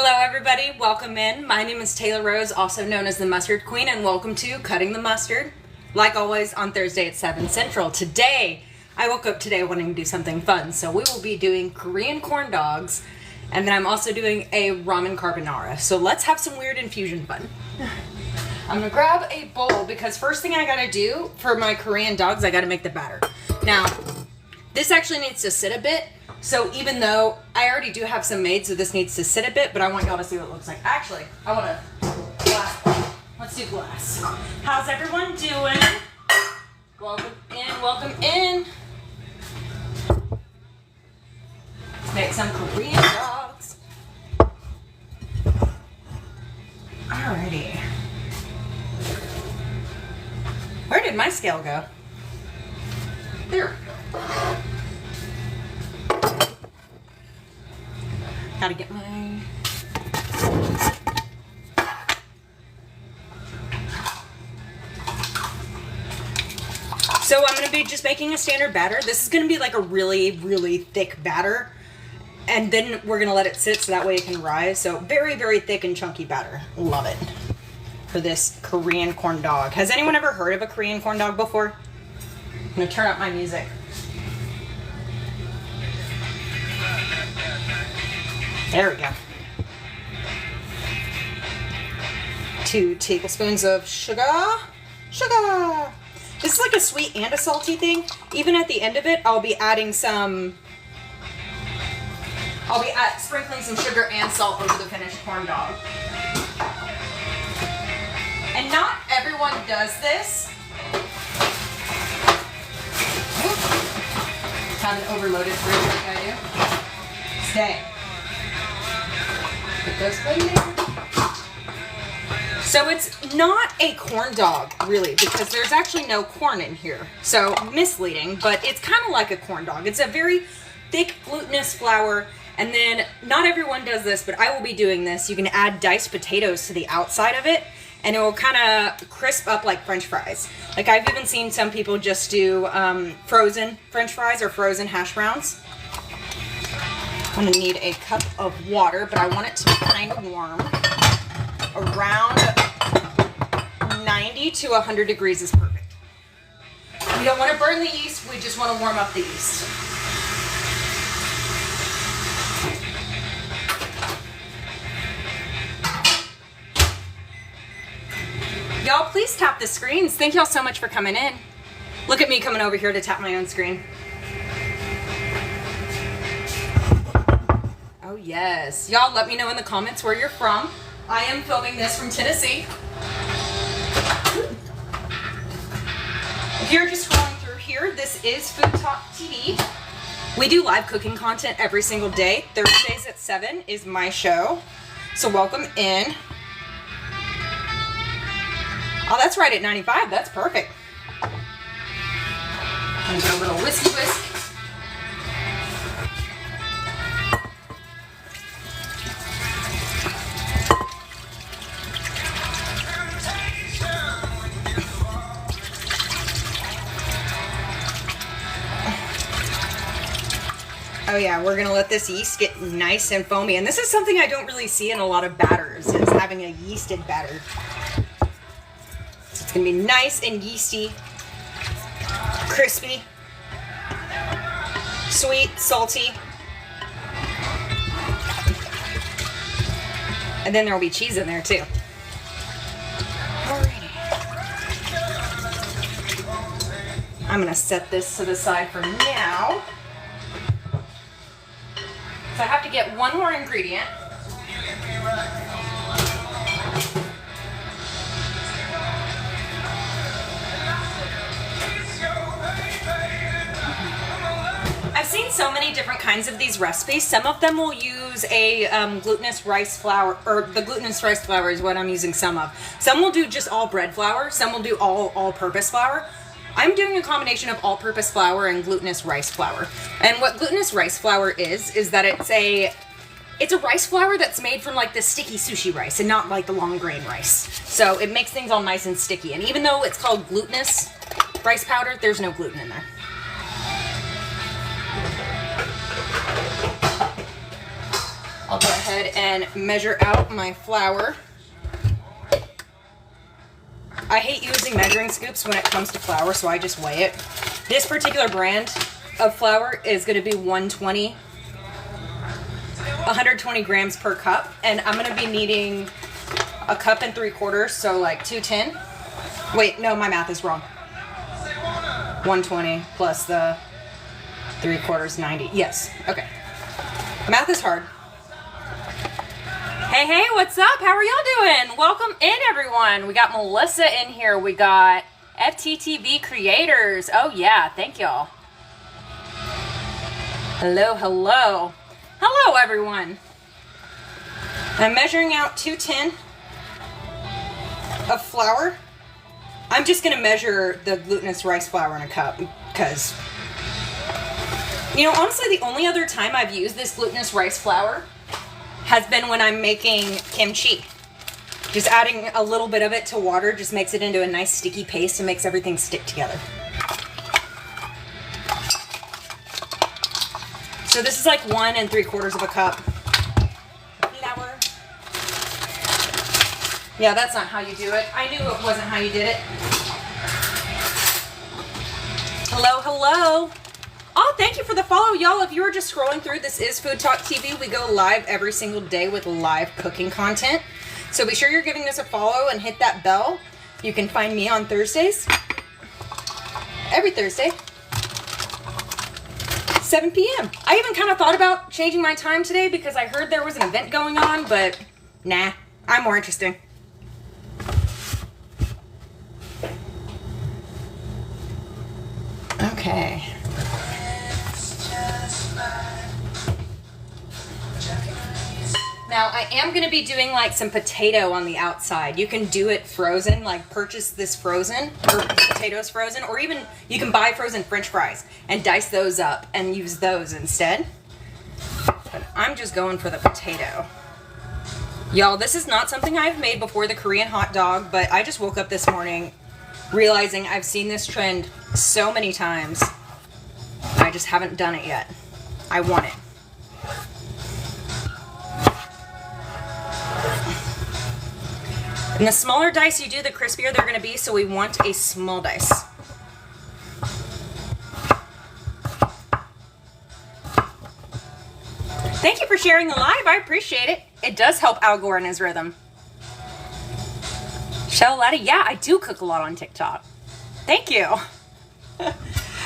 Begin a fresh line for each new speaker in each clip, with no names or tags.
Hello everybody, welcome in. My name is Taylor Rose, also known as the Mustard Queen, and welcome to Cutting the Mustard, like always on Thursday at 7 Central. Today, I woke up today wanting to do something fun, so we will be doing Korean corn dogs, and then I'm also doing a ramen carbonara. So let's have some weird infusion fun. I'm gonna grab a bowl because first thing I gotta do for my Korean dogs, I gotta make the batter. Now, this actually needs to sit a bit. So even though I already do have some made, so this needs to sit a bit, but I want y'all to see what it looks like. Actually, I want a glass. Let's do glass. How's everyone doing? Welcome in, welcome in. Let's make some Korean dogs. Alrighty. Where did my scale go? There. Gotta get my... So I'm gonna be just making a standard batter. This is gonna be like a really, really thick batter. And then we're gonna let it sit so that way it can rise. So very, very thick and chunky batter. Love it. For this Korean corn dog. Has anyone ever heard of a Korean corn dog before? I'm gonna turn up my music. There we go. 2 tablespoons of sugar. Sugar! This is like a sweet and a salty thing. Even at the end of it, I'll be adding some... sprinkling some sugar and salt over the finished corn dog. And not everyone does this. Have an overloaded fridge like I do. Stay. Put those in there. So it's not a corn dog, really, because there's actually no corn in here. So misleading, but it's kind of like a corn dog. It's a very thick glutinous flour. And then not everyone does this, but I will be doing this. You can add diced potatoes to the outside of it, and it will kind of crisp up like French fries. Like I've even seen some people just do frozen French fries or frozen hash browns. I'm gonna need a cup of water, but I want it to be kind of warm. Around 90 to 100 degrees is perfect. We don't want to burn the yeast, we just want to warm up the yeast. Y'all, please tap the screens. Thank y'all so much for coming in. Look at me coming over here to tap my own screen. Oh yes. Y'all let me know in the comments where you're from. I am filming this from Tennessee. If you're just scrolling through here, this is FoodtokTV. We do live cooking content every single day. Thursdays at 7 is my show. So welcome in. Oh, that's right at 95. That's perfect. I'm gonna get a little whiskey whisk. Oh yeah, we're gonna let this yeast get nice and foamy. And this is something I don't really see in a lot of batters, is having a yeasted batter. So it's gonna be nice and yeasty, crispy, sweet, salty. And then there'll be cheese in there too. Alrighty. I'm gonna set this to the side for now. So I have to get one more ingredient. I've seen so many different kinds of these recipes. Some of them will use a glutinous rice flour, or the glutinous rice flour is what I'm using some of. Some will do just all bread flour. Some will do all-purpose flour. I'm doing a combination of all-purpose flour and glutinous rice flour. And what glutinous rice flour is that it's a rice flour that's made from like the sticky sushi rice and not like the long grain rice. So it makes things all nice and sticky. And even though it's called glutinous rice powder, there's no gluten in there. I'll go ahead and measure out my flour. I hate using measuring scoops when it comes to flour, so I just weigh it. This particular brand of flour is going to be 120 grams per cup, and I'm going to be needing a cup and 3/4, so like 210. Wait, no, my math is wrong. 120 plus the 3/4, 90. Yes, okay. Math is hard. Hey, what's up? How are y'all doing? Welcome in, everyone. We got Melissa in here. We got FoodtokTV creators. Oh, yeah. Thank y'all. Hello, everyone. I'm measuring out 210 of flour. I'm just going to measure the glutinous rice flour in a cup because, you know, honestly, the only other time I've used this glutinous rice flour has been when I'm making kimchi. Just adding a little bit of it to water just makes it into a nice sticky paste and makes everything stick together. So this is like 1 3/4 of a cup. Flour. Yeah, that's not how you do it. I knew it wasn't how you did it. Hello. Oh, thank you for the follow, y'all. If you were just scrolling through, this is FoodtokTV. We go live every single day with live cooking content. So be sure you're giving us a follow and hit that bell. You can find me on Thursdays. Every Thursday. 7 p.m. I even kind of thought about changing my time today because I heard there was an event going on, but nah, I'm more interesting. Okay. Now, I am going to be doing like some potato on the outside. You can do it frozen, like purchase this frozen, or potatoes frozen, or even you can buy frozen French fries and dice those up and use those instead. But I'm just going for the potato. Y'all, this is not something I've made before, the Korean hot dog, but I just woke up this morning realizing I've seen this trend so many times. I just haven't done it yet. I want it. And the smaller dice you do, the crispier they're going to be, so we want a small dice. Thank you for sharing the live. I appreciate it. It does help Al Gore in his rhythm. Shell Laddie, yeah, I do cook a lot on TikTok. Thank you.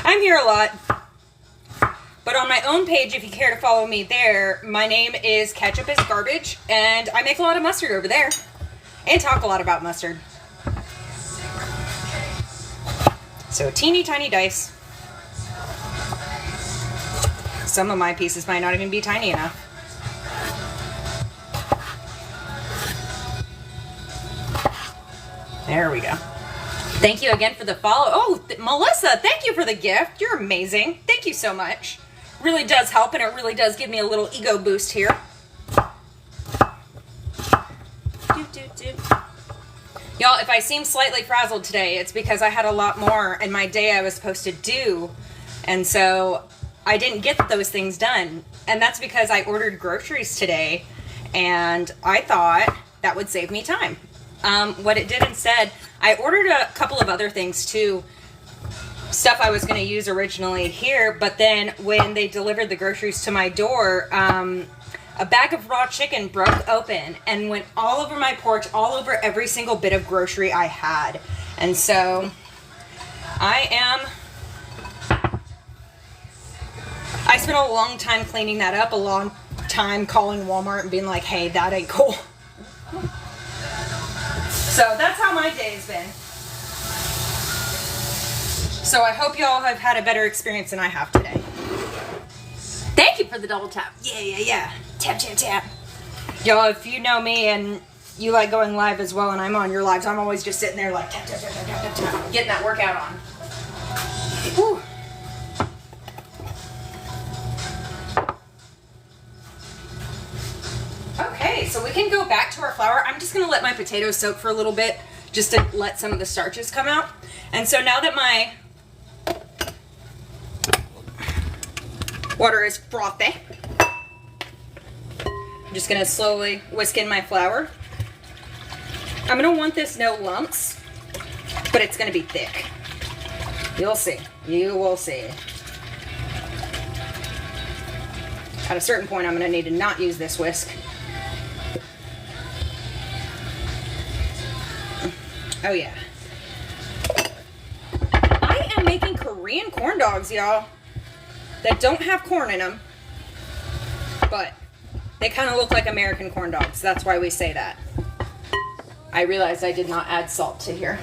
I'm here a lot. But on my own page, if you care to follow me there, my name is ketchupisgarbage, and I make a lot of mustard over there. And talk a lot about mustard. So teeny tiny dice. Some of my pieces might not even be tiny enough. There we go. Thank you again for the follow. Oh, Melissa, thank you for the gift. You're amazing. Thank you so much. Really does help, and it really does give me a little ego boost here. Y'all, if I seem slightly frazzled today, it's because I had a lot more in my day I was supposed to do, and so I didn't get those things done. And that's because I ordered groceries today, and I thought that would save me time. What it did instead, I ordered a couple of other things too, stuff I was going to use originally here, but then when they delivered the groceries to my door, a bag of raw chicken broke open and went all over my porch, all over every single bit of grocery I had. And so I spent a long time cleaning that up, a long time calling Walmart and being like, hey, that ain't cool. So that's how my day's been. So I hope y'all have had a better experience than I have today. Thank you for the double tap. Yeah. Tap, tap, tap. Y'all, if you know me and you like going live as well and I'm on your lives, I'm always just sitting there like tap, tap, tap, tap, tap, tap, getting that workout on. Whew. Okay, so we can go back to our flour. I'm just going to let my potatoes soak for a little bit just to let some of the starches come out. And so now that my water is frothy, I'm just gonna slowly whisk in my flour. I'm gonna want this no lumps, but it's gonna be thick. You'll see. You will see. At a certain point, I'm gonna need to not use this whisk. Oh yeah. I am making Korean corn dogs, y'all, that don't have corn in them, but they kind of look like American corn dogs. That's why we say that. I realized I did not add salt to here.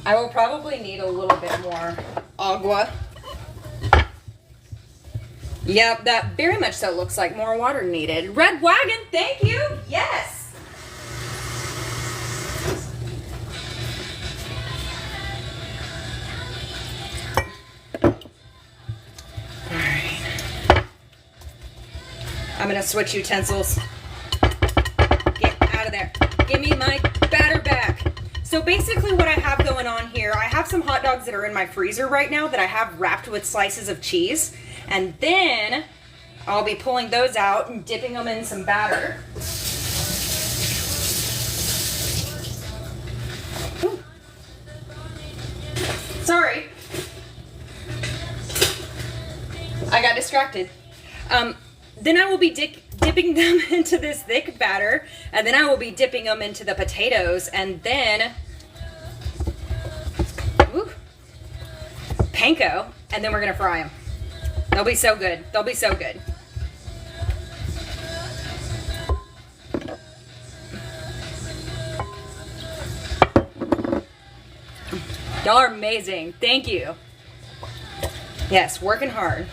I will probably need a little bit more agua. Yep, that very much so looks like more water needed. Red Wagon, thank you. Yes. All right. I'm gonna switch utensils. Get out of there. Give me my batter back. So basically what I have going on here, I have some hot dogs that are in my freezer right now that I have wrapped with slices of cheese. And then I'll be pulling those out and dipping them in some batter. Ooh. Sorry. I got distracted. Then I will be dipping them into this thick batter, and then I will be dipping them into the potatoes, and then panko, and then we're gonna fry them. They'll be so good. They'll be so good. Y'all are amazing. Thank you. Yes, working hard.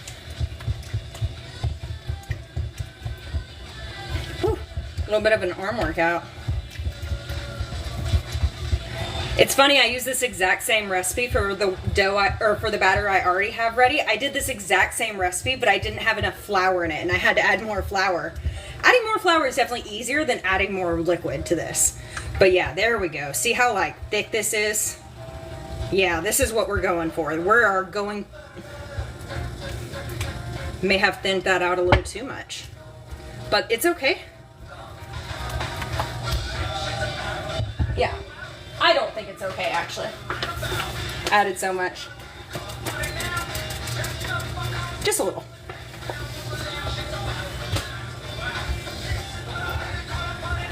Whew, a little bit of an arm workout. It's funny, I use this exact same recipe for the dough for the batter I already have ready. I did this exact same recipe, but I didn't have enough flour in it, and I had to add more flour. Adding more flour is definitely easier than adding more liquid to this. But yeah, there we go. See how like thick this is? Yeah, this is what we're going for. May have thinned that out a little too much, but it's okay. Yeah. I don't think it's okay, actually. Added so much. Just a little.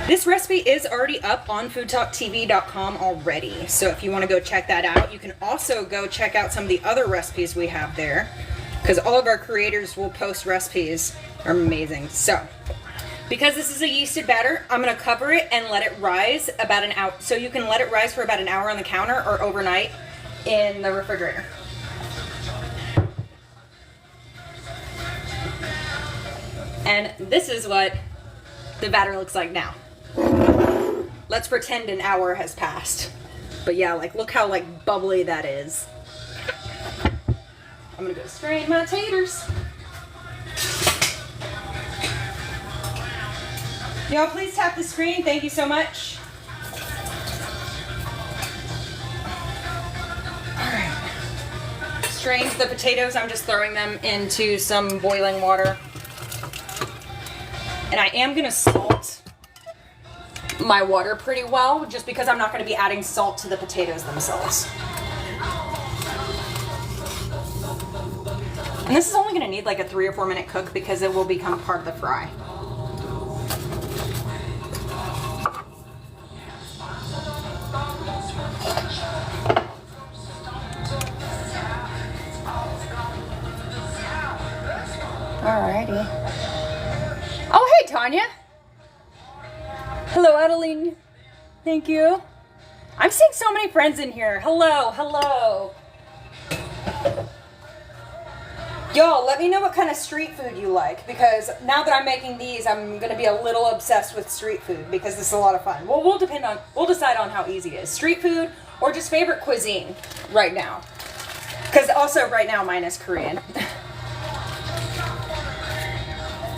This recipe is already up on FoodtokTV.com already. So if you want to go check that out, you can also go check out some of the other recipes we have there, because all of our creators will post recipes. They're amazing. So, because this is a yeasted batter, I'm going to cover it and let it rise about an hour. So you can let it rise for about an hour on the counter or overnight in the refrigerator. And this is what the batter looks like now. Let's pretend an hour has passed. But yeah, like look how like bubbly that is. I'm going to go strain my taters. Y'all please tap the screen. Thank you so much. Alright. Strained the potatoes. I'm just throwing them into some boiling water. And I am going to salt my water pretty well, just because I'm not going to be adding salt to the potatoes themselves. And this is only going to need like a 3 or 4 minute cook because it will become part of the fry. Alrighty. Oh, hey, Tanya. Hello, Adeline. Thank you. I'm seeing so many friends in here. Hello, hello. Y'all, let me know what kind of street food you like, because now that I'm making these, I'm going to be a little obsessed with street food because this is a lot of fun. Well, we'll decide on how easy it is. Street food or just favorite cuisine right now. Because also right now mine is Korean.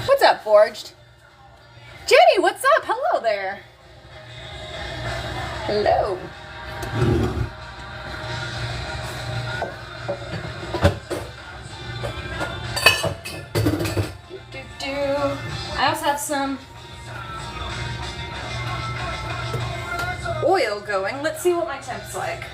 What's up, Forged? Jenny, what's up? Hello there. Hello. some oil going. Let's see what my temp's like.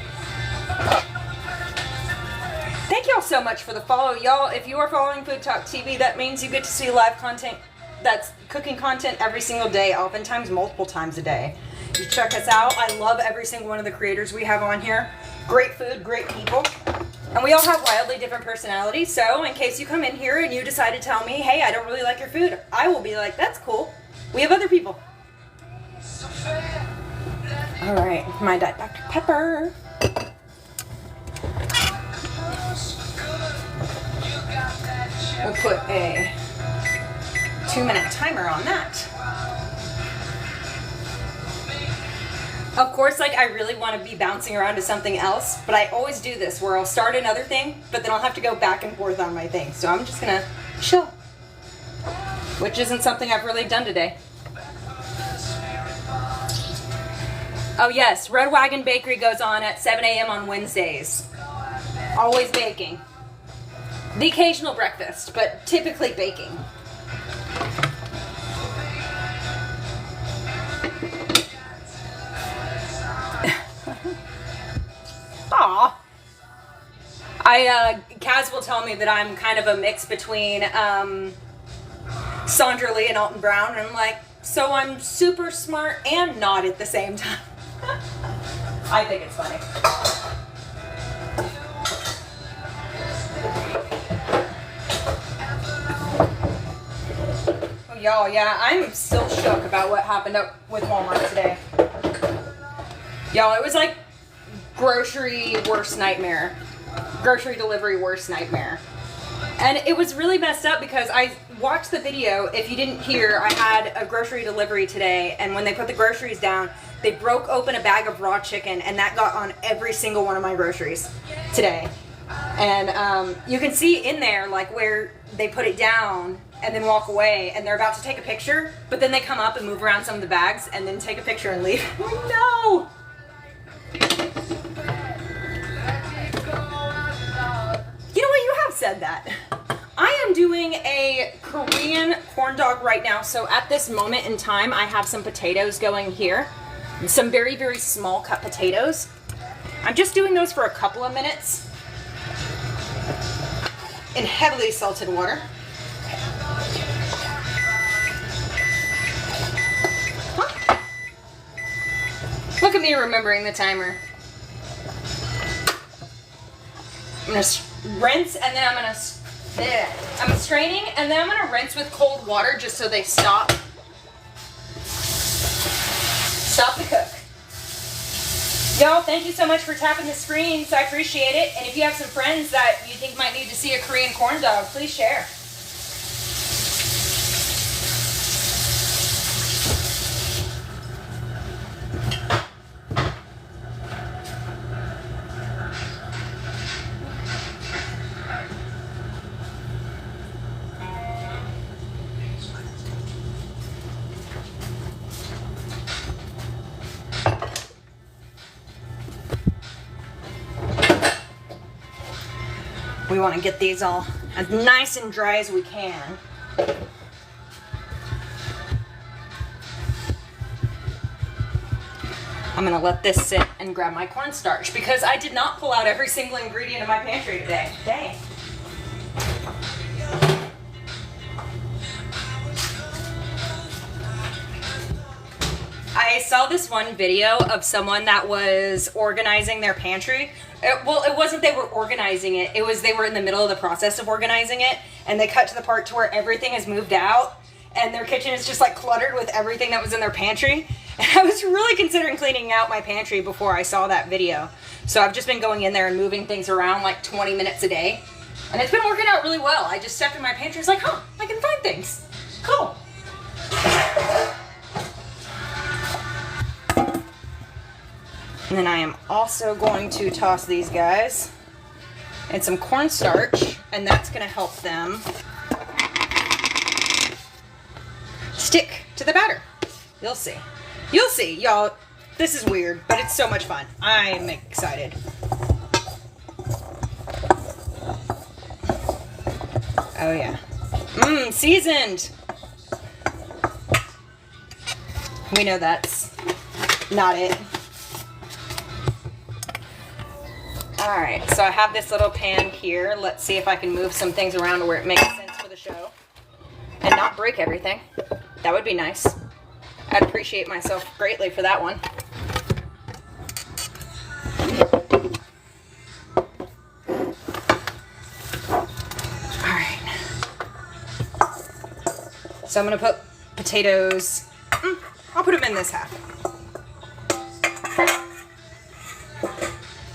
Thank y'all so much for the follow. Y'all, if you are following FoodtokTV, that means you get to see live content, that's cooking content every single day, oftentimes multiple times a day. You check us out. I love every single one of the creators we have on here. Great food, great people. And we all have wildly different personalities, so in case you come in here and you decide to tell me, hey, I don't really like your food, I will be like, that's cool. We have other people. All right, my Diet Dr. Pepper. We'll put a 2-minute timer on that. Of course, like, I really want to be bouncing around to something else, but I always do this where I'll start another thing, but then I'll have to go back and forth on my thing. So I'm just gonna chill, which isn't something I've really done today. Oh yes, Red Wagon Bakery goes on at 7 a.m. on Wednesdays. Always baking. The occasional breakfast, but typically baking. Aw. Kaz will tell me that I'm kind of a mix between Sandra Lee and Alton Brown, and I'm like, so I'm super smart and not at the same time. I think it's funny. Oh, y'all, yeah, I'm still shook about what happened up with Walmart today. Y'all, it was like grocery worst nightmare. Grocery delivery worst nightmare. And it was really messed up because I watched the video. If you didn't hear, I had a grocery delivery today, and when they put the groceries down, they broke open a bag of raw chicken, and that got on every single one of my groceries today. And you can see in there, like, where they put it down and then walk away, and they're about to take a picture, but then they come up and move around some of the bags and then take a picture and leave. No! You know what? You have said that. I am doing a Korean corn dog right now, so at this moment in time, I have some potatoes going here. Some very, very small cut potatoes. I'm just doing those for a couple of minutes in heavily salted water. Huh? Look at me remembering the timer. I'm gonna rinse, and then I'm straining, and then I'm gonna rinse with cold water just so they stop the cook. Y'all, thank you so much for tapping the screens. I appreciate it. And if you have some friends that you think might need to see a Korean corn dog, please share. We want to get these all as nice and dry as we can. I'm going to let this sit and grab my cornstarch because I did not pull out every single ingredient in my pantry today. Dang. I saw this one video of someone that was organizing their pantry. Well, it wasn't they were organizing it. It was they were in the middle of the process of organizing it, and they cut to the part to where everything has moved out, and their kitchen is just like cluttered with everything that was in their pantry. And I was really considering cleaning out my pantry before I saw that video. So I've just been going in there and moving things around like 20 minutes a day. And it's been working out really well. I just stepped in my pantry, it's like, huh, I can find things. Cool. And then I am also going to toss these guys in some cornstarch, and that's going to help them stick to the batter. You'll see. You'll see, y'all. This is weird, but it's so much fun. I'm excited. Oh yeah. Seasoned. We know that's not it. Alright, so I have this little pan here. Let's see if I can move some things around to where it makes sense for the show. And not break everything. That would be nice. I'd appreciate myself greatly for that one. Alright. So I'm going to put potatoes. I'll put them in this half.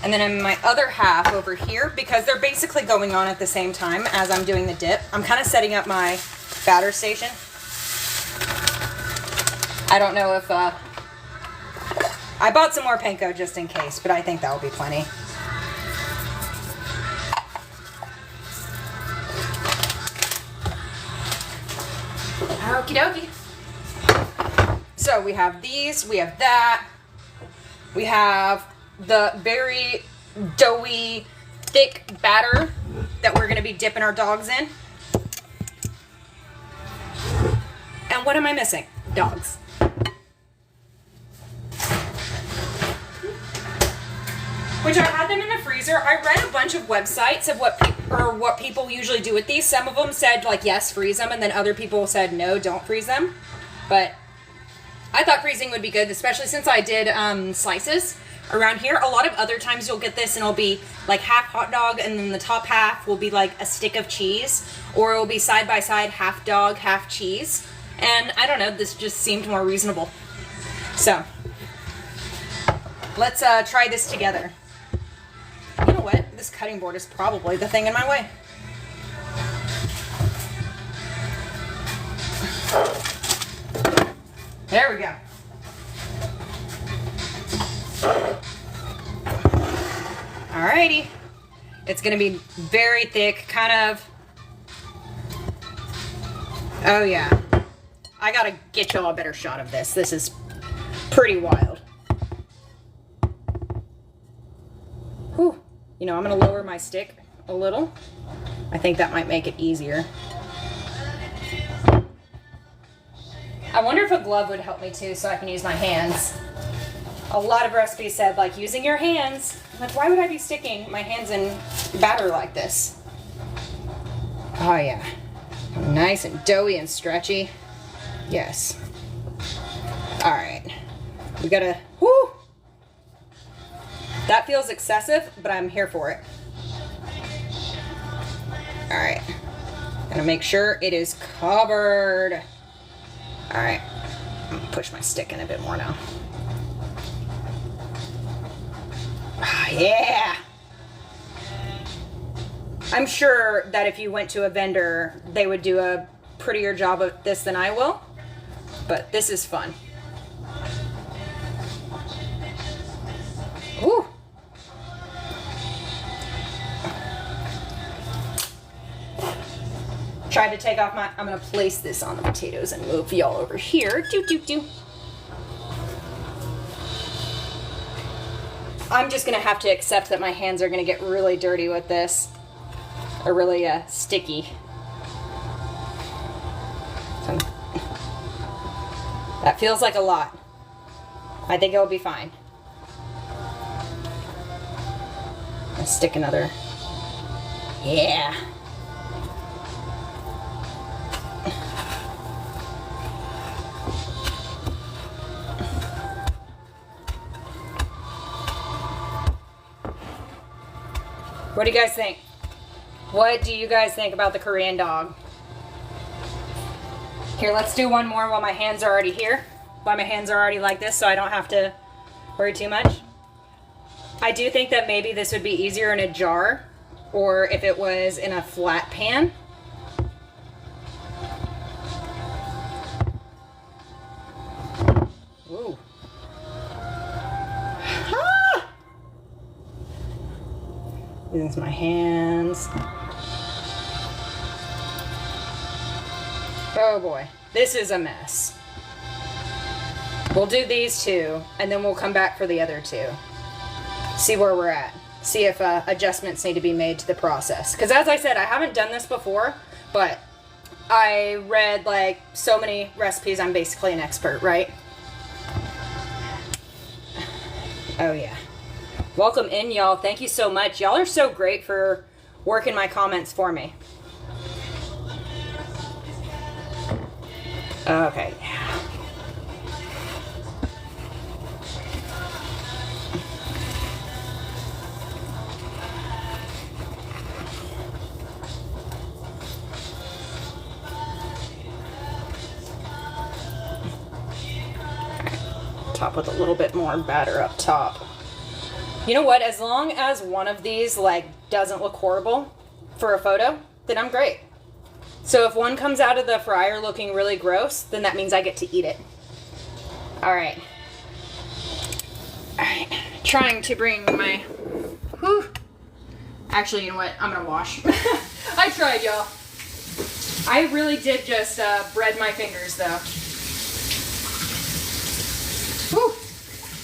And then in my other half over here, because they're basically going on at the same time as I'm doing the dip, I'm kind of setting up my batter station. I don't know if, I bought some more panko just in case, but I think that will be plenty. Okie dokie. So we have these, we have that, we have the very doughy, thick batter that we're going to be dipping our dogs in. And what am I missing? Dogs. Which I had them in the freezer. I read a bunch of websites of what people usually do with these. Some of them said, like, yes, freeze them, and then other people said, no, don't freeze them. But I thought freezing would be good, especially since I did slices around here. A lot of other times you'll get this and it'll be like half hot dog and then the top half will be like a stick of cheese, or it will be side by side, half dog, half cheese. And I don't know, this just seemed more reasonable. So let's try this together. You know what? This cutting board is probably the thing in my way. There we go. Alrighty. It's gonna be very thick, kind of. Oh yeah. I gotta get y'all a better shot of this. This is pretty wild. Whew. You know, I'm gonna lower my stick a little. I think that might make it easier. I wonder if a glove would help me too, so I can use my hands. A lot of recipes said, like, using your hands. Like, why would I be sticking my hands in batter like this? Oh yeah. Nice and doughy and stretchy. Yes. Alright. We gotta, whoo! That feels excessive, but I'm here for it. Alright. Gonna make sure it is covered. Alright. I'm gonna push my stick in a bit more now. Ah, yeah! I'm sure that if you went to a vendor, they would do a prettier job of this than I will. But this is fun. Ooh! Tried to take off my... I'm going to place this on the potatoes and move y'all over here. Do. I'm just going to have to accept that my hands are going to get really dirty with this. Or really sticky. So, that feels like a lot. I think it'll be fine. Let's stick another. Yeah. What do you guys think? What do you guys think about the Korean dog? Here, let's do one more while my hands are already here. While my hands are already like this, so I don't have to worry too much. I do think that maybe this would be easier in a jar, or if it was in a flat pan. Ooh. Ah! This is my hands. Oh boy, this is a mess. We'll do these two, and then we'll come back for the other two. See where we're at. See if adjustments need to be made to the process. Because as I said, I haven't done this before, but I read like so many recipes. I'm basically an expert, right? Oh yeah. Welcome in, y'all. Thank you so much. Y'all are so great for working my comments for me. Okay. Top with a little bit more batter up top. You know what? As long as one of these like doesn't look horrible for a photo, then I'm great. So if one comes out of the fryer looking really gross, then that means I get to eat it. All right. All right. Trying to bring my. Whew. Actually, you know what? I'm gonna wash. I tried, y'all. I really did just bread my fingers though. Whew.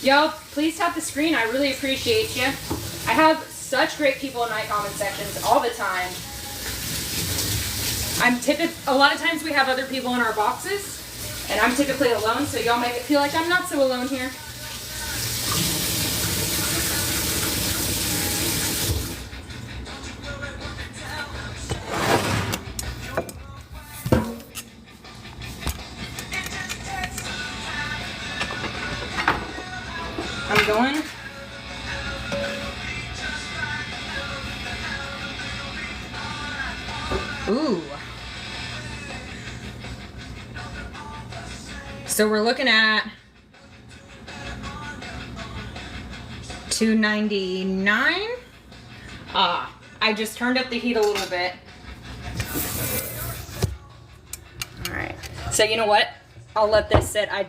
Y'all, please tap the screen. I really appreciate you. I have such great people in my comment sections all the time. A lot of times we have other people in our boxes, and I'm typically alone, so y'all make it feel like I'm not so alone here. I'm going. Ooh. So we're looking at $2.99. I just turned up the heat a little bit. All right. So you know what? I'll let this sit. I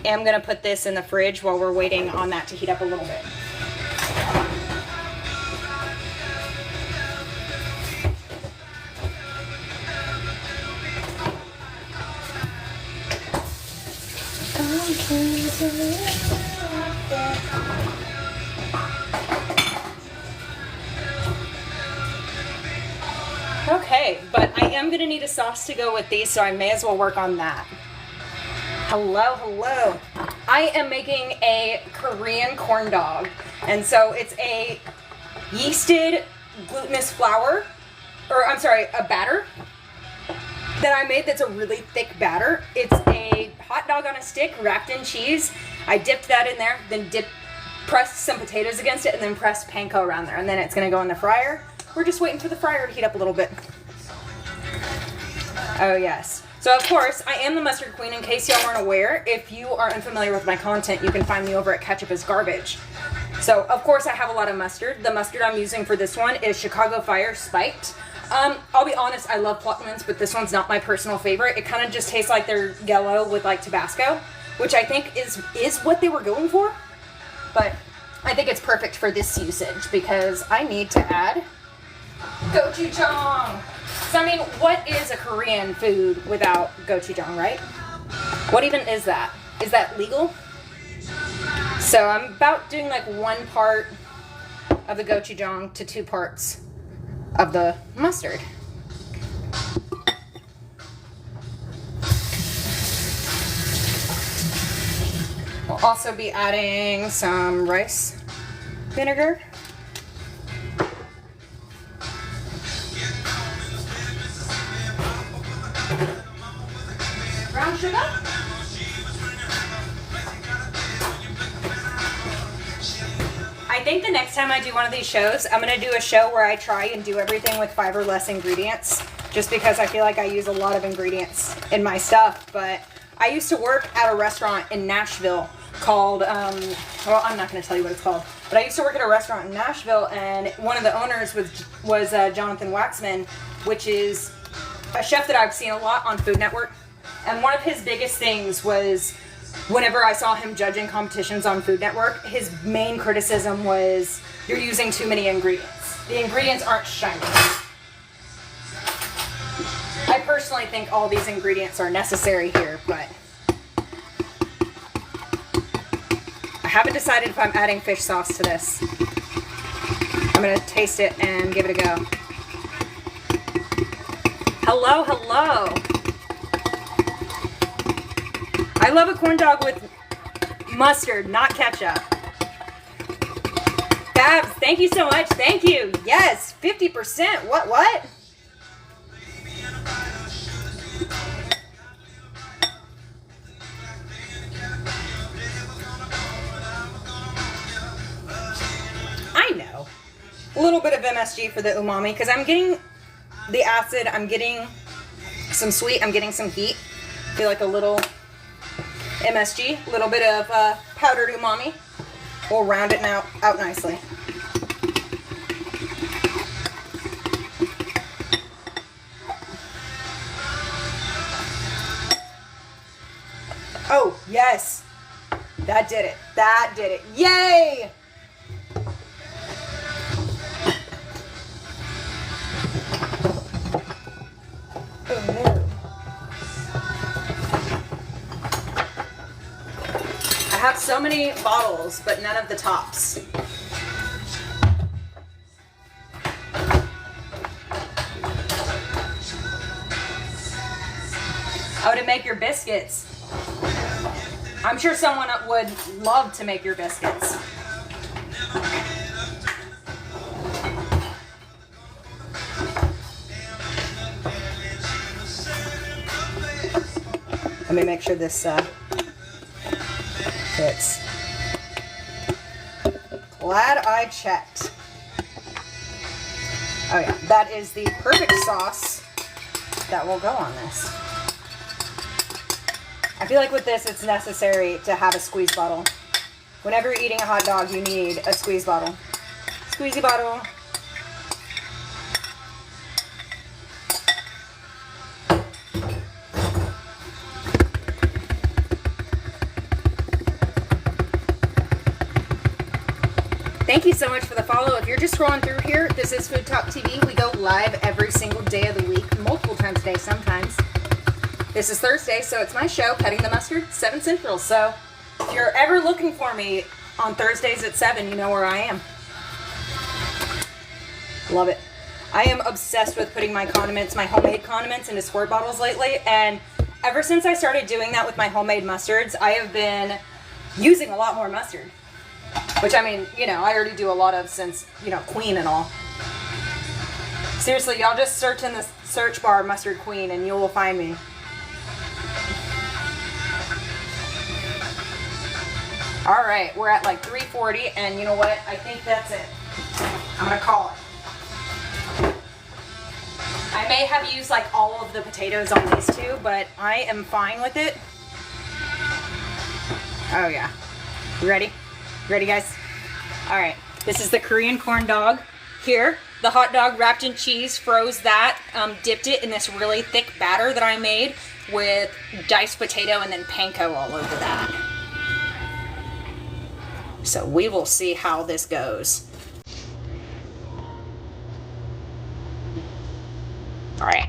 am gonna put this in the fridge while we're waiting on that to heat up a little bit. Okay, but I am gonna need a sauce to go with these, so I may as well work on that. Hello, hello. I am making a Korean corn dog, and so it's a yeasted glutinous flour, or I'm sorry, a batter that I made that's a really thick batter. It's a hot dog on a stick wrapped in cheese. I dipped that in there, then pressed some potatoes against it, and then pressed panko around there. And then it's gonna go in the fryer. We're just waiting for the fryer to heat up a little bit. Oh yes. So of course, I am the mustard queen in case y'all aren't aware. If you are unfamiliar with my content, you can find me over at ketchupisgarbage. So of course I have a lot of mustard. The mustard I'm using for this one is Chicago Fire Spiked. I'll be honest, I love Pluckman's, but this one's not my personal favorite. It kind of just tastes like they're yellow with like Tabasco, which I think is what they were going for. But I think it's perfect for this usage because I need to add gochujang. So I mean, what is a Korean food without gochujang, right? What even is that? Is that legal? So I'm about doing like 1 part of the gochujang to 2 parts of the mustard. We'll also be adding some rice vinegar. Brown sugar. I think the next time I do one of these shows, I'm going to do a show where I try and do everything with 5 or less ingredients, just because I feel like I use a lot of ingredients in my stuff. But I used to work at a restaurant in Nashville called, well, I'm not going to tell you what it's called, but I used to work at a restaurant in Nashville, and one of the owners was Jonathan Waxman, which is a chef that I've seen a lot on Food Network. And one of his biggest things was, whenever I saw him judging competitions on Food Network, his main criticism was, you're using too many ingredients. The ingredients aren't shining. I personally think all these ingredients are necessary here, but I haven't decided if I'm adding fish sauce to this. I'm gonna taste it and give it a go. Hello, hello. I love a corn dog with mustard, not ketchup. Babs, thank you so much. Thank you. Yes, 50%. What? I know. A little bit of MSG for the umami because I'm getting the acid, I'm getting some sweet, I'm getting some heat. I feel like a little MSG, a little bit of powdered umami will round it out nicely. Oh, yes. That did it. That did it. Yay! Oh, no. I have so many bottles, but none of the tops. Oh, to make your biscuits. I'm sure someone would love to make your biscuits. Let me make sure this fits. Glad I checked. Oh yeah, that is the perfect sauce that will go on this. I feel like with this, it's necessary to have a squeeze bottle. Whenever you're eating a hot dog, you need a squeeze bottle. Squeezy bottle. Thank you so much for the follow. If you're just scrolling through here, this is FoodtokTV. We go live every single day of the week, multiple times a day sometimes. This is Thursday, so it's my show, Cutting the Mustard, 7 Central. So if you're ever looking for me on Thursdays at 7, you know where I am. Love it. I am obsessed with putting my condiments, my homemade condiments, into squirt bottles lately. And ever since I started doing that with my homemade mustards, I have been using a lot more mustard. Which, I mean, you know, I already do a lot of since, you know, Queen and all. Seriously, y'all just search in the search bar Mustard Queen and you will find me. All right, we're at like 340, and you know what? I think that's it. I'm gonna call it. I may have used like all of the potatoes on these two, but I am fine with it. Oh yeah. You ready? Ready, guys? All right. This is the Korean corn dog here. The hot dog wrapped in cheese, froze that, dipped it in this really thick batter that I made with diced potato and then panko all over that. So we will see how this goes. All right.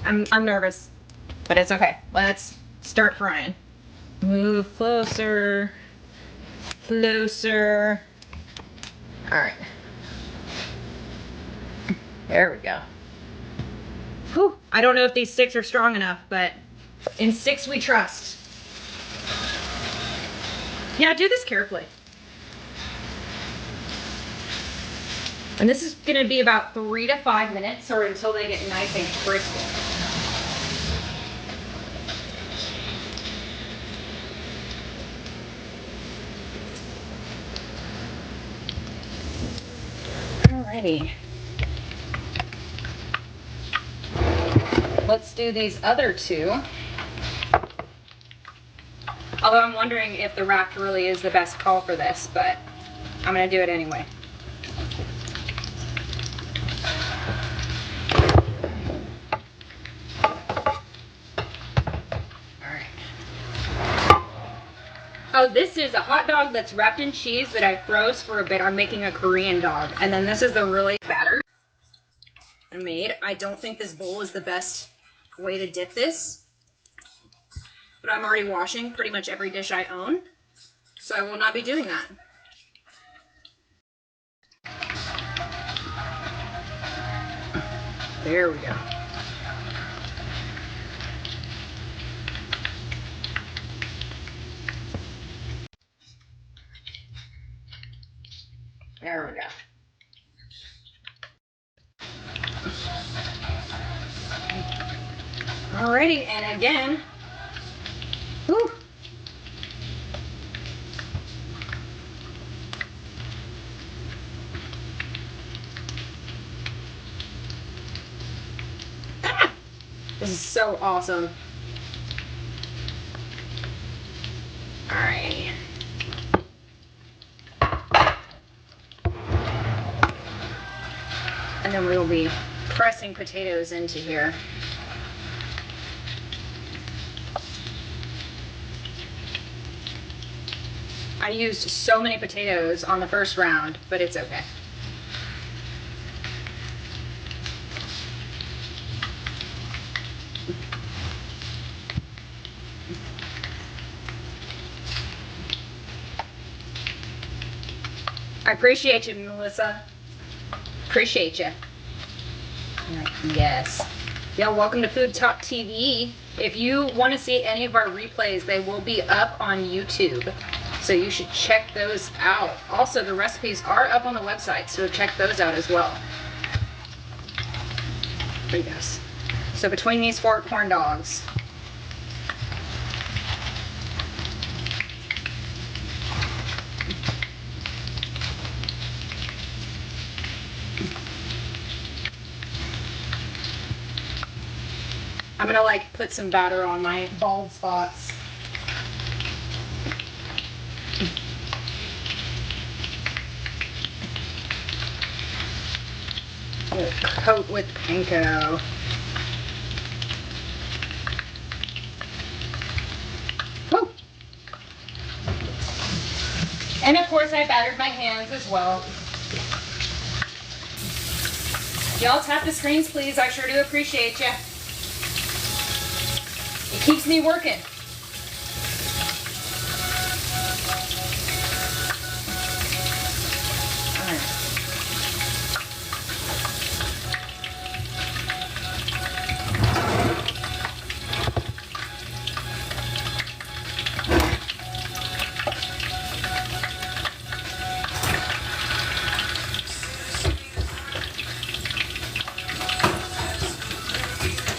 I'm nervous, but it's okay. Let's start frying. Move closer. Closer. All right. There we go. Whew. I don't know if these sticks are strong enough, but in sticks we trust. Yeah, do this carefully. And this is going to be about 3 to 5 minutes or until they get nice and crispy. Alrighty. Let's do these other two. Although I'm wondering if the wrap really is the best call for this, but I'm going to do it anyway. Oh, this is a hot dog that's wrapped in cheese that I froze for a bit. I'm making a Korean dog. And then this is the really batter I made. I don't think this bowl is the best way to dip this. But I'm already washing pretty much every dish I own. So I will not be doing that. There we go. Alrighty, and again, whew. This is so awesome. Alright. And then we will be pressing potatoes into here. I used so many potatoes on the first round, but it's okay. I appreciate you, Melissa. Appreciate you. Yes. Yeah, welcome to FoodtokTV. If you want to see any of our replays, they will be up on YouTube. So you should check those out. Also, the recipes are up on the website, so check those out as well. Yes. So between these 4 corn dogs, I'm gonna like put some batter on my bald spots. Coat with panko. Woo. And of course I battered my hands as well. Y'all tap the screens please, I sure do appreciate you. It keeps me working.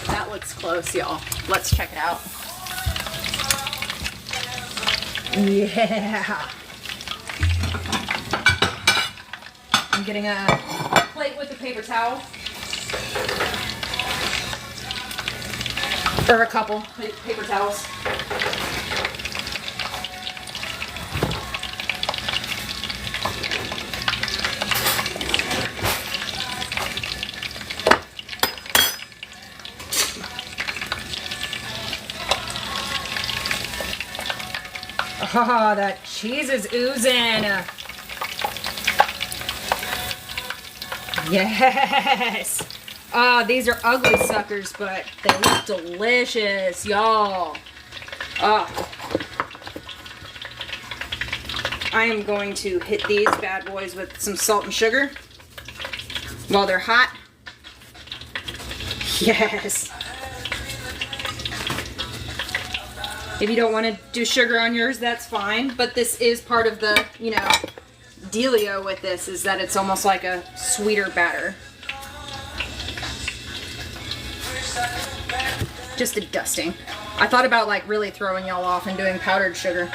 That looks close, y'all. Let's check it out. Yeah. I'm getting a plate with a paper towel. Or a couple paper towels. Oh, that cheese is oozing. Yes. These are ugly suckers, but they look delicious, y'all. I am going to hit these bad boys with some salt and sugar while they're hot. Yes. If you don't want to do sugar on yours, that's fine. But this is part of the, you know, dealio with this, is that it's almost like a sweeter batter. Just a dusting. I thought about like really throwing y'all off and doing powdered sugar.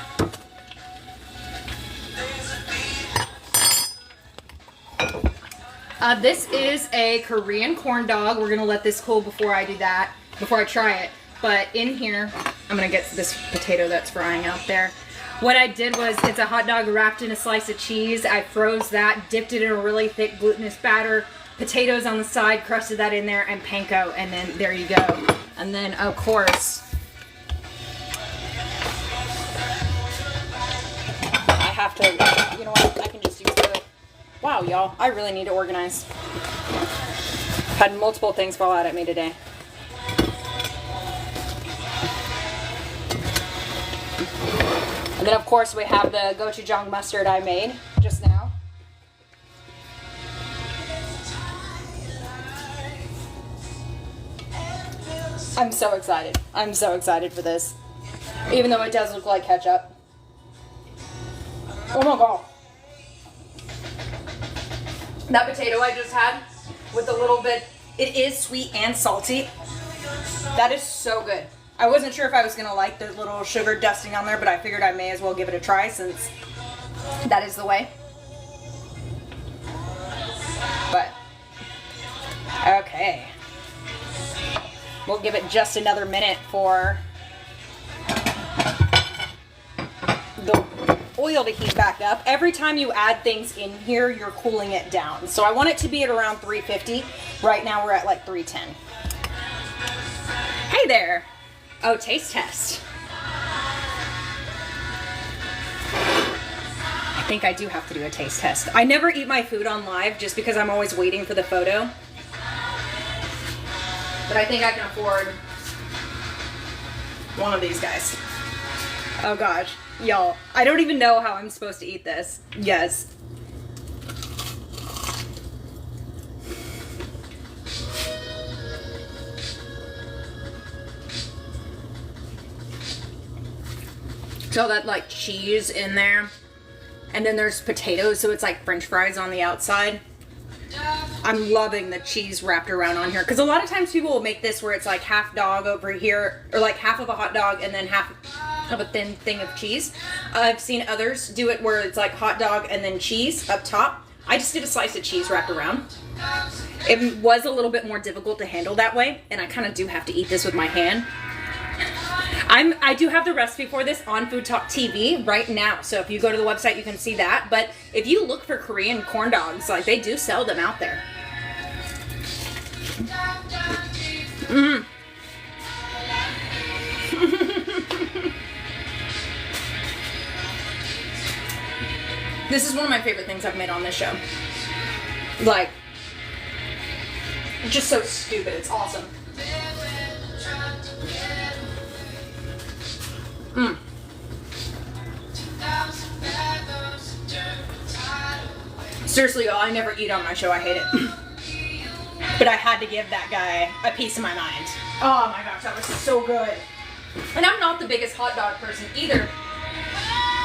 This is a Korean corn dog. We're gonna let this cool before I do that, before I try it. But in here, I'm gonna get this potato that's frying out there. What I did was, it's a hot dog wrapped in a slice of cheese. I froze that, dipped it in a really thick glutinous batter, potatoes on the side, crusted that in there, and panko, and then there you go. And then, of course, I have to, you know what, I can just use the, wow, y'all, I really need to organize. Had multiple things fall out at me today. And then of course we have the gochujang mustard I made just now. I'm so excited. I'm so excited for this. Even though it does look like ketchup. Oh my god. That potato I just had with a little bit, it is sweet and salty. That is so good. I wasn't sure if I was gonna like the little sugar dusting on there, but I figured I may as well give it a try since that is the way. But, okay. We'll give it just another minute for the oil to heat back up. Every time you add things in here, you're cooling it down. So I want it to be at around 350. Right now we're at like 310. Hey there. Oh, taste test. I think I do have to do a taste test. I never eat my food on live just because I'm always waiting for the photo. But I think I can afford one of these guys. Oh gosh, y'all. I don't even know how I'm supposed to eat this. Yes. So that like cheese in there, and then there's potatoes, so it's like French fries on the outside. I'm loving the cheese wrapped around on here, because a lot of times people will make this where it's like half dog over here, or like half of a hot dog and then half of a thin thing of cheese. I've seen others do it where it's like hot dog and then cheese up top. I just did a slice of cheese wrapped around. It was a little bit more difficult to handle that way, and I kind of do have to eat this with my hand. I do have the recipe for this on FoodtokTV right now, so if you go to the website you can see that. But if you look for Korean corn dogs, like they do sell them out there. Mm. This is one of my favorite things I've made on this show. Like, just so stupid, it's awesome. Mm. Seriously, y'all, I never eat on my show. I hate it. But I had to give that guy a piece of my mind. Oh my gosh, that was so good. And I'm not the biggest hot dog person either.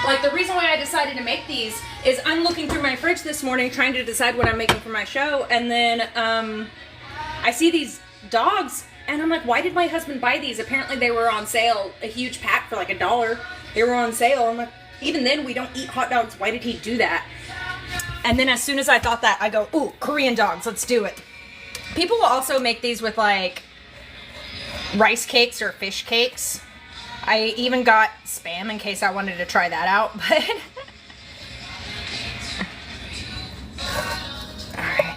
Like, the reason why I decided to make these is I'm looking through my fridge this morning trying to decide what I'm making for my show, and then I see these dogs. And I'm like, why did my husband buy these? Apparently they were on sale, a huge pack for like $1. They were on sale. I'm like, even then we don't eat hot dogs. Why did he do that? And then as soon as I thought that, I go, ooh, Korean dogs, let's do it. People will also make these with like rice cakes or fish cakes. I even got Spam in case I wanted to try that out. But all right.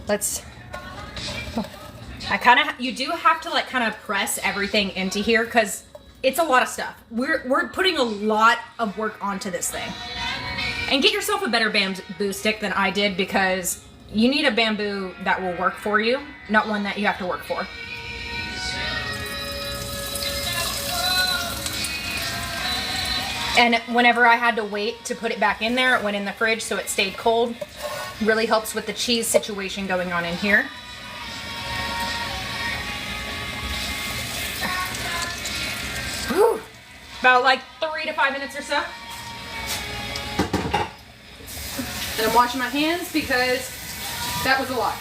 Let's... you do have to like kind of press everything into here because it's a lot of stuff. We're putting a lot of work onto this thing. And get yourself a better bamboo stick than I did, because you need a bamboo that will work for you, not one that you have to work for. And whenever I had to wait to put it back in there, it went in the fridge so it stayed cold. Really helps with the cheese situation going on in here. Whew. About like 3 to 5 minutes or so. And I'm washing my hands because that was a lot.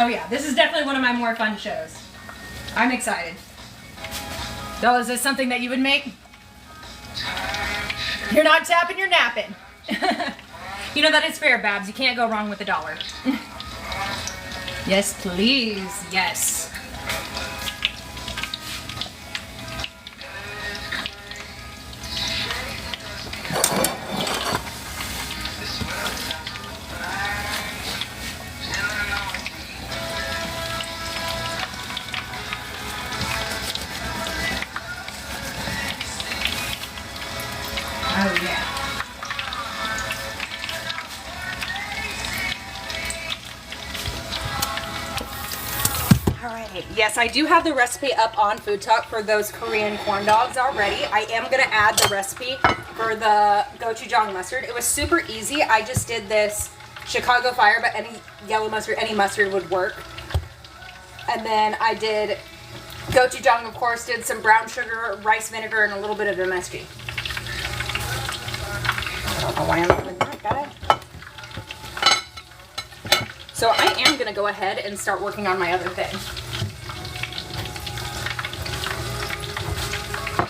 Oh yeah, this is definitely one of my more fun shows. I'm excited. Though, is this something that you would make? You're not tapping, you're napping. You know, that is fair, Babs. You can't go wrong with $1. Yes, please. Yes. Oh, yeah. Alright, yes, I do have the recipe up on Food Talk for those Korean corn dogs already. I am going to add the recipe for the gochujang mustard. It was super easy. I just did this Chicago Fire, but any yellow mustard, any mustard would work. And then I did gochujang, of course, did some brown sugar, rice vinegar, and a little bit of MSG. I don't know why I'm doing that, got it? So I am going to go ahead and start working on my other thing.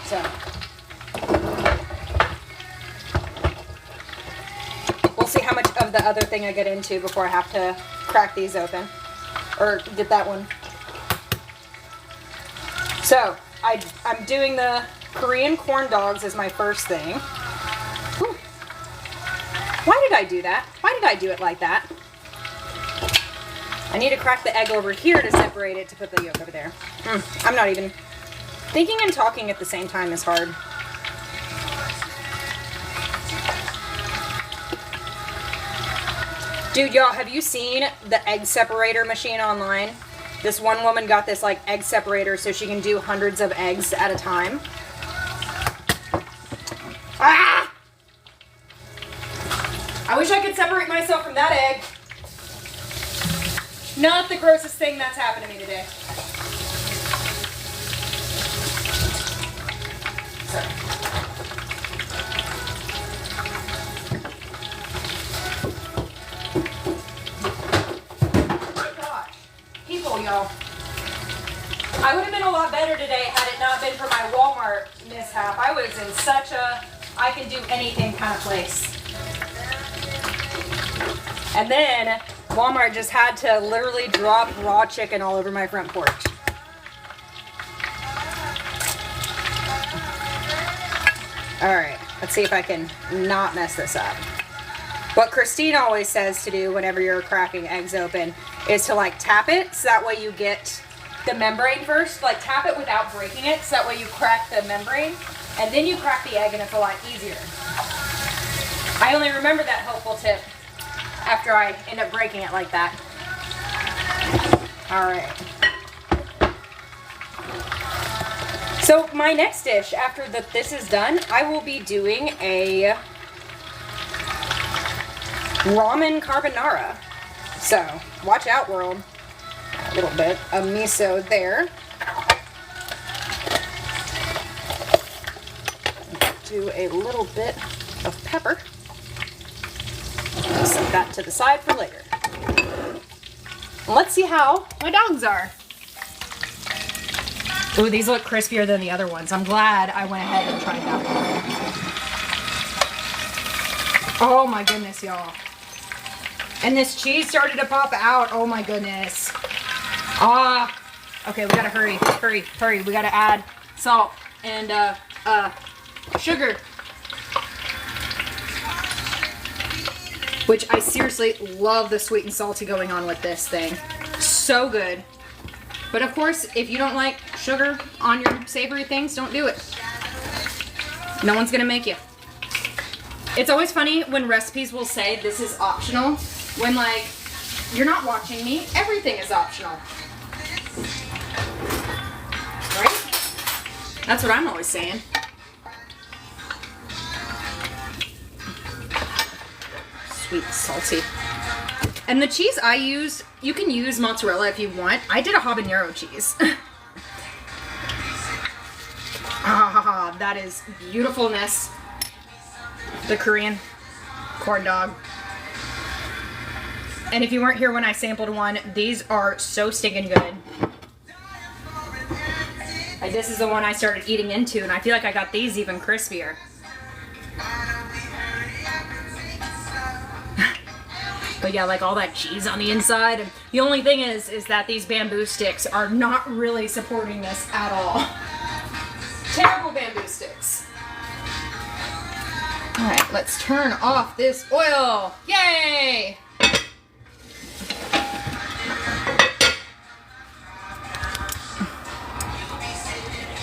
So we'll see how much of the other thing I get into before I have to crack these open. Or get that one. So I'm doing the Korean corn dogs as my first thing. Whew. Why did I do that? Why did I do it like that? I need to crack the egg over here to separate it to put the yolk over there. I'm not even... Thinking and talking at the same time is hard. Dude, y'all, have you seen the egg separator machine online? This one woman got this like egg separator so she can do hundreds of eggs at a time. Ah! I wish I could separate myself from that egg. Not the grossest thing that's happened to me today. So. My gosh. People, y'all. I would have been a lot better today had it not been for my Walmart mishap. I was in such a I can do anything kind of place. And then Walmart just had to literally drop raw chicken all over my front porch. Alright, let's see if I can not mess this up. What Christine always says to do whenever you're cracking eggs open is to like tap it so that way you get the membrane first. Like tap it without breaking it so that way you crack the membrane and then you crack the egg and it's a lot easier. I only remember that helpful tip after I end up breaking it like that. Alright. So my next dish after this is done, I will be doing a ramen carbonara. So watch out, world. A little bit of miso there. Do a little bit of pepper. Set that to the side for later. Let's see how my dogs are. Ooh, these look crispier than the other ones. I'm glad I went ahead and tried that one. Oh my goodness, y'all. And this cheese started to pop out. Oh my goodness. Ah. Okay, we gotta hurry, hurry, hurry. We gotta add salt and sugar. Which I seriously love the sweet and salty going on with this thing. So good. But of course, if you don't like sugar on your savory things, don't do it. No one's gonna make you. It's always funny when recipes will say this is optional, when like, you're not watching me, everything is optional. Right? That's what I'm always saying. Sweet, salty. And the cheese I used, you can use mozzarella if you want. I did a habanero cheese. Ah, that is beautifulness. The Korean Corndog. And if you weren't here when I sampled one, these are so stinking good. Like this is the one I started eating into, and I feel like I got these even crispier. But yeah, like all that cheese on the inside. And the only thing is that these bamboo sticks are not really supporting this at all. Terrible bamboo sticks. All right, let's turn off this oil. Yay!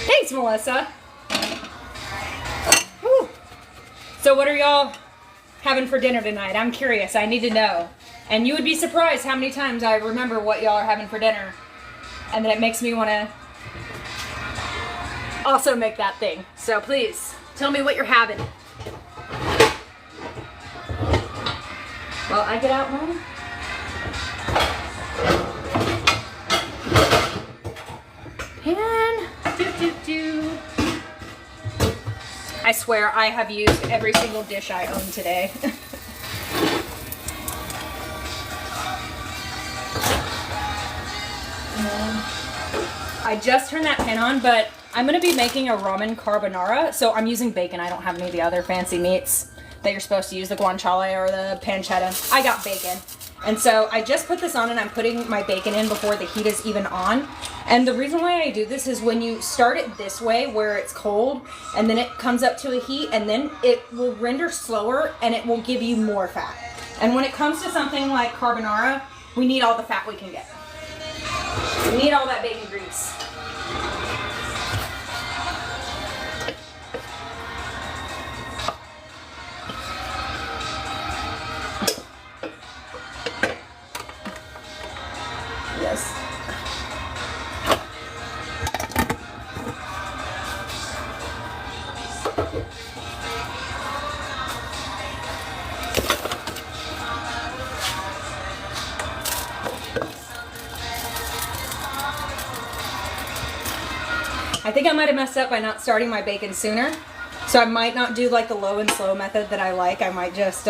Thanks, Melissa. Whew. So what are y'all having for dinner tonight? I'm curious. I need to know. And you would be surprised how many times I remember what y'all are having for dinner. And then it makes me want to also make that thing. So please, tell me what you're having. Well, I get out mine. you. I swear I have used every single dish I own today. I just turned that pan on, but I'm going to be making a ramen carbonara, so I'm using bacon. I don't have any of the other fancy meats that you're supposed to use, the guanciale or the pancetta. I got bacon. And so I just put this on and I'm putting my bacon in before the heat is even on. And the reason why I do this is when you start it this way where it's cold and then it comes up to a heat and then it will render slower and it will give you more fat. And when it comes to something like carbonara, we need all the fat we can get. We need all that bacon grease. Yes. I think I might have messed up by not starting my bacon sooner. So I might not do like the low and slow method that I like. I might just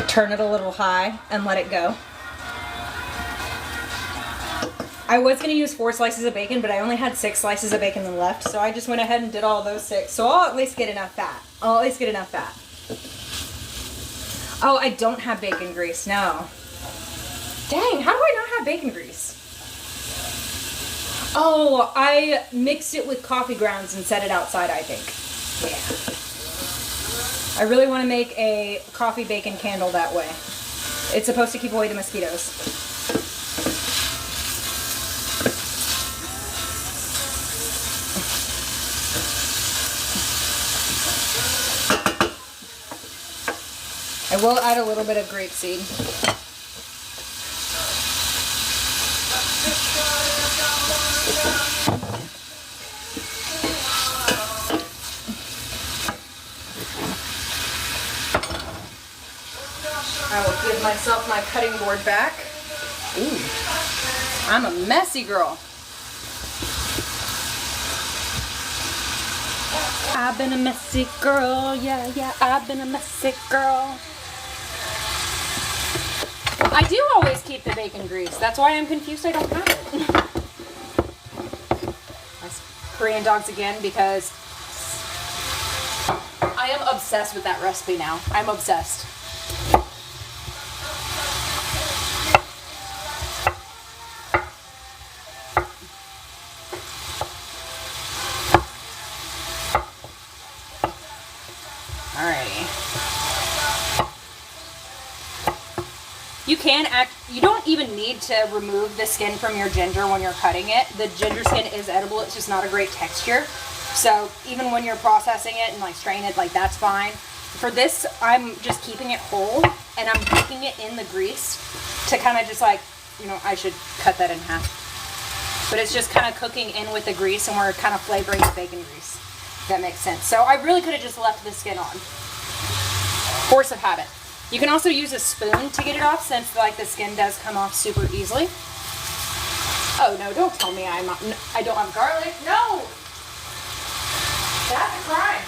turn it a little high and let it go. I was going to use 4 slices of bacon, but I only had 6 slices of bacon left, so I just went ahead and did all those 6. So I'll at least get enough fat. I'll at least get enough fat. Oh, I don't have bacon grease, no. Dang, how do I not have bacon grease? Oh, I mixed it with coffee grounds and set it outside, I think. Yeah. I really want to make a coffee bacon candle that way. It's supposed to keep away the mosquitoes. I will add a little bit of grapeseed. I will give myself my cutting board back. Ooh, I'm a messy girl. I've been a messy girl, yeah, I've been a messy girl. I do always keep the bacon grease. That's why I'm confused I don't have it. That's Korean dogs again because I am obsessed with that recipe now. I'm obsessed. You don't even need to remove the skin from your ginger when you're cutting it. The ginger skin is edible, it's just not a great texture. So even when you're processing it and like straining it, like that's fine. For this, I'm just keeping it whole and I'm cooking it in the grease to kind of just like, you know, I should cut that in half. But it's just kind of cooking in with the grease and we're kind of flavoring the bacon grease. If that makes sense. So I really could have just left the skin on. Force of habit. You can also use a spoon to get it off since like the skin does come off super easily. Oh no, don't tell me I don't have garlic. No! That's a crime.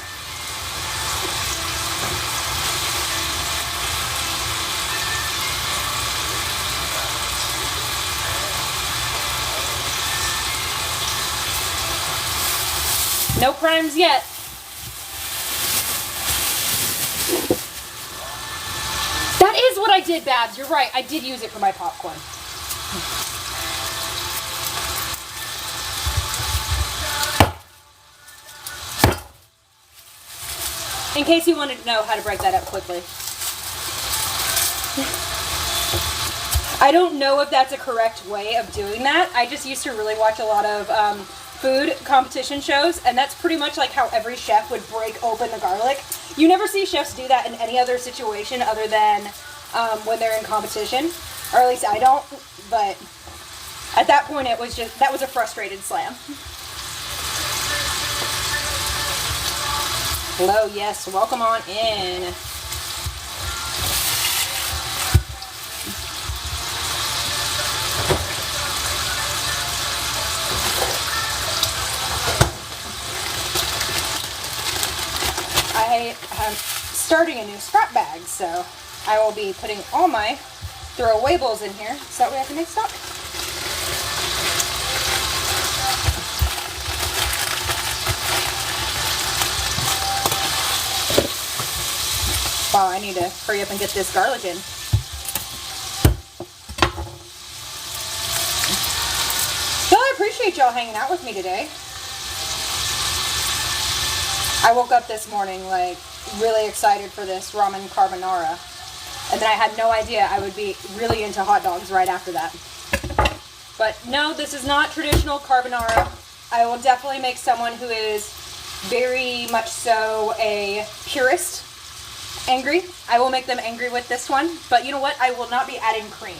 No crimes yet. That is what I did, Babs. You're right. I did use it for my popcorn. In case you wanted to know how to break that up quickly. I don't know if that's a correct way of doing that. I just used to really watch a lot of food competition shows, and that's pretty much like how every chef would break open the garlic. You never see chefs do that in any other situation other than when they're in competition, or at least I don't, but at that point it was just, that was a frustrated slam. Hello, yes, welcome on in. starting a new scrap bag, so I will be putting all my throwawables in here so that way I can make stock. Wow, I need to hurry up and get this garlic in. So I appreciate y'all hanging out with me today. I woke up this morning like really excited for this ramen carbonara, and then I had no idea I would be really into hot dogs right after that. But no, this is not traditional carbonara. I will definitely make someone who is very much so a purist angry. I will make them angry with this one, but you know what? I will not be adding cream.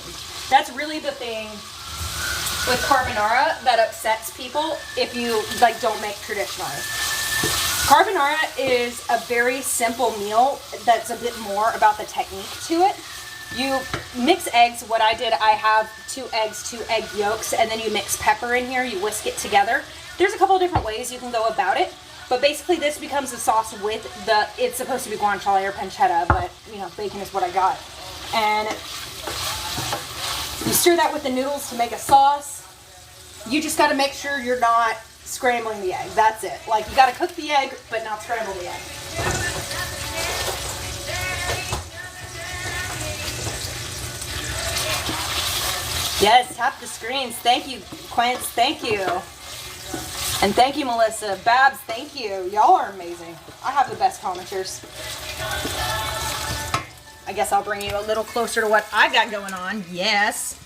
That's really the thing with carbonara that upsets people if you like don't make traditionally. Carbonara is a very simple meal that's a bit more about the technique to it. You mix eggs. What I did, I have 2 eggs, 2 egg yolks, and then you mix pepper in here, you whisk it together. There's a couple of different ways you can go about it. But basically this becomes the sauce with the, it's supposed to be guanciale or pancetta, but you know, bacon is what I got. And you stir that with the noodles to make a sauce. You just got to make sure you're not scrambling the egg. That's it. Like, you got to cook the egg, but not scramble the egg. Yes, tap the screens. Thank you, Quince. Thank you. And thank you, Melissa. Babs, thank you. Y'all are amazing. I have the best commenters. I guess I'll bring you a little closer to what I've got going on. Yes.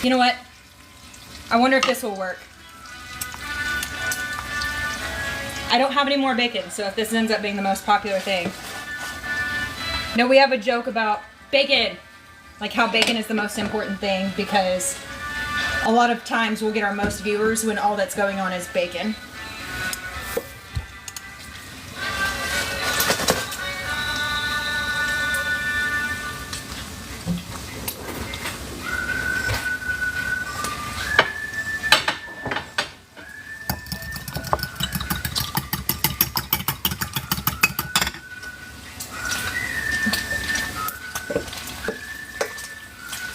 You know what? I wonder if this will work. I don't have any more bacon, so if this ends up being the most popular thing. No, we have a joke about bacon, like how bacon is the most important thing, because a lot of times we'll get our most viewers when all that's going on is bacon.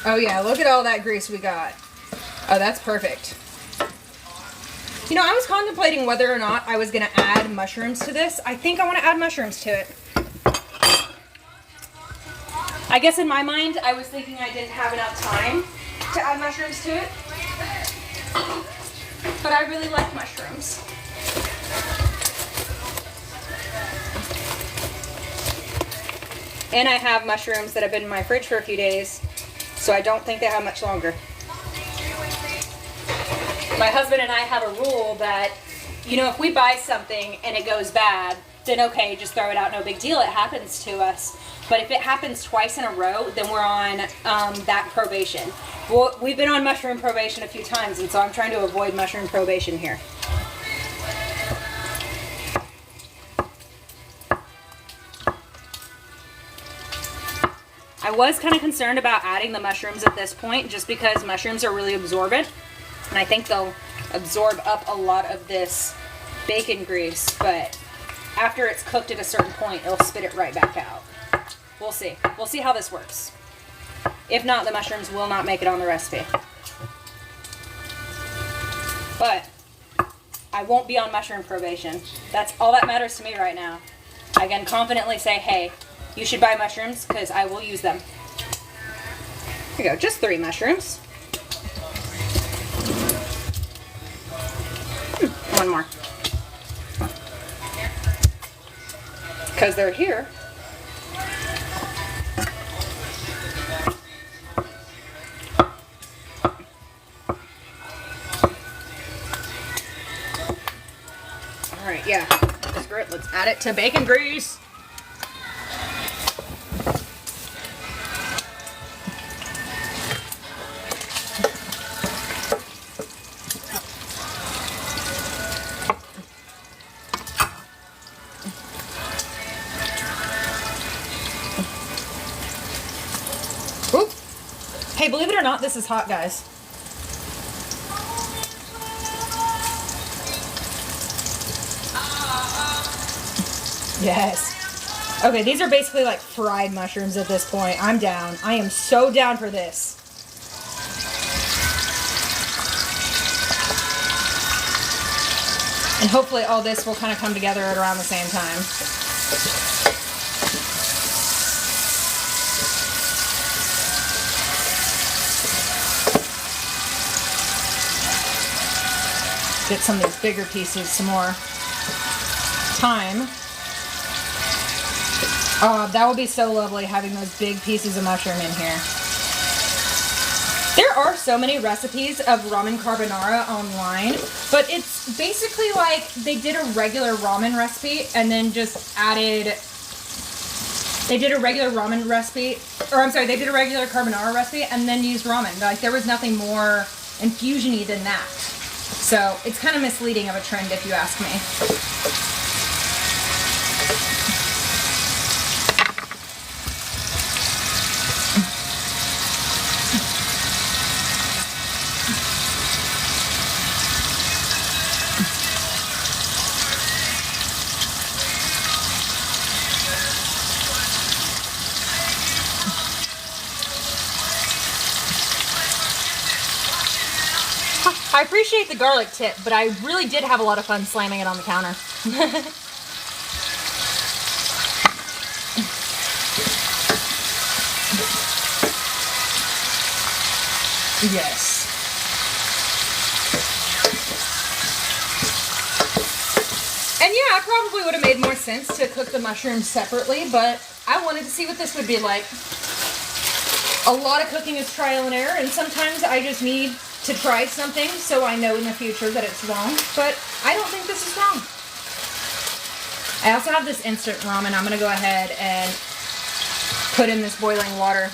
Oh yeah, look at all that grease we got. Oh, that's perfect. You know, I was contemplating whether or not I was going to add mushrooms to this. I think I want to add mushrooms to it. I guess in my mind, I was thinking I didn't have enough time to add mushrooms to it. But I really like mushrooms. And I have mushrooms that have been in my fridge for a few days, so I don't think they have much longer. My husband and I have a rule that, you know, if we buy something and it goes bad, then okay, just throw it out, no big deal, it happens to us. But if it happens twice in a row, then we're on that probation. Well, we've been on mushroom probation a few times, and so I'm trying to avoid mushroom probation here. I was kind of concerned about adding the mushrooms at this point just because mushrooms are really absorbent, and I think they'll absorb up a lot of this bacon grease, but after it's cooked at a certain point, it'll spit it right back out. We'll see. We'll see how this works. If not, the mushrooms will not make it on the recipe. But I won't be on mushroom probation. That's all that matters to me right now. I can confidently say, hey, you should buy mushrooms because I will use them. Here we go, just 3 mushrooms. One more. Because they're here. Alright, yeah. Screw it. Let's add it to bacon grease. Hey, believe it or not, this is hot, guys.
Yes. Okay, these are basically like fried mushrooms at this point. I'm down. I am so down for this. And hopefully all this will kind of come together at around the same time. Get some of these bigger pieces some more time. Oh, that would be so lovely having those big pieces of mushroom in here. There are so many recipes of ramen carbonara online, but it's basically like they did a regular ramen recipe and then just added... They did a regular ramen recipe, or I'm sorry, they did a regular carbonara recipe and then used ramen. Like there was nothing more infusion-y than that. So it's kind of misleading of a trend if you ask me. I appreciate the garlic tip, but I really did have a lot of fun slamming it on the counter. Yes. And yeah, it probably would have made more sense to cook the mushrooms separately, but I wanted to see what this would be like. A lot of cooking is trial and error, and sometimes I just need to try something so I know in the future that it's wrong, but I don't think this is wrong. I also have this instant ramen I'm going to go ahead and put in this boiling water.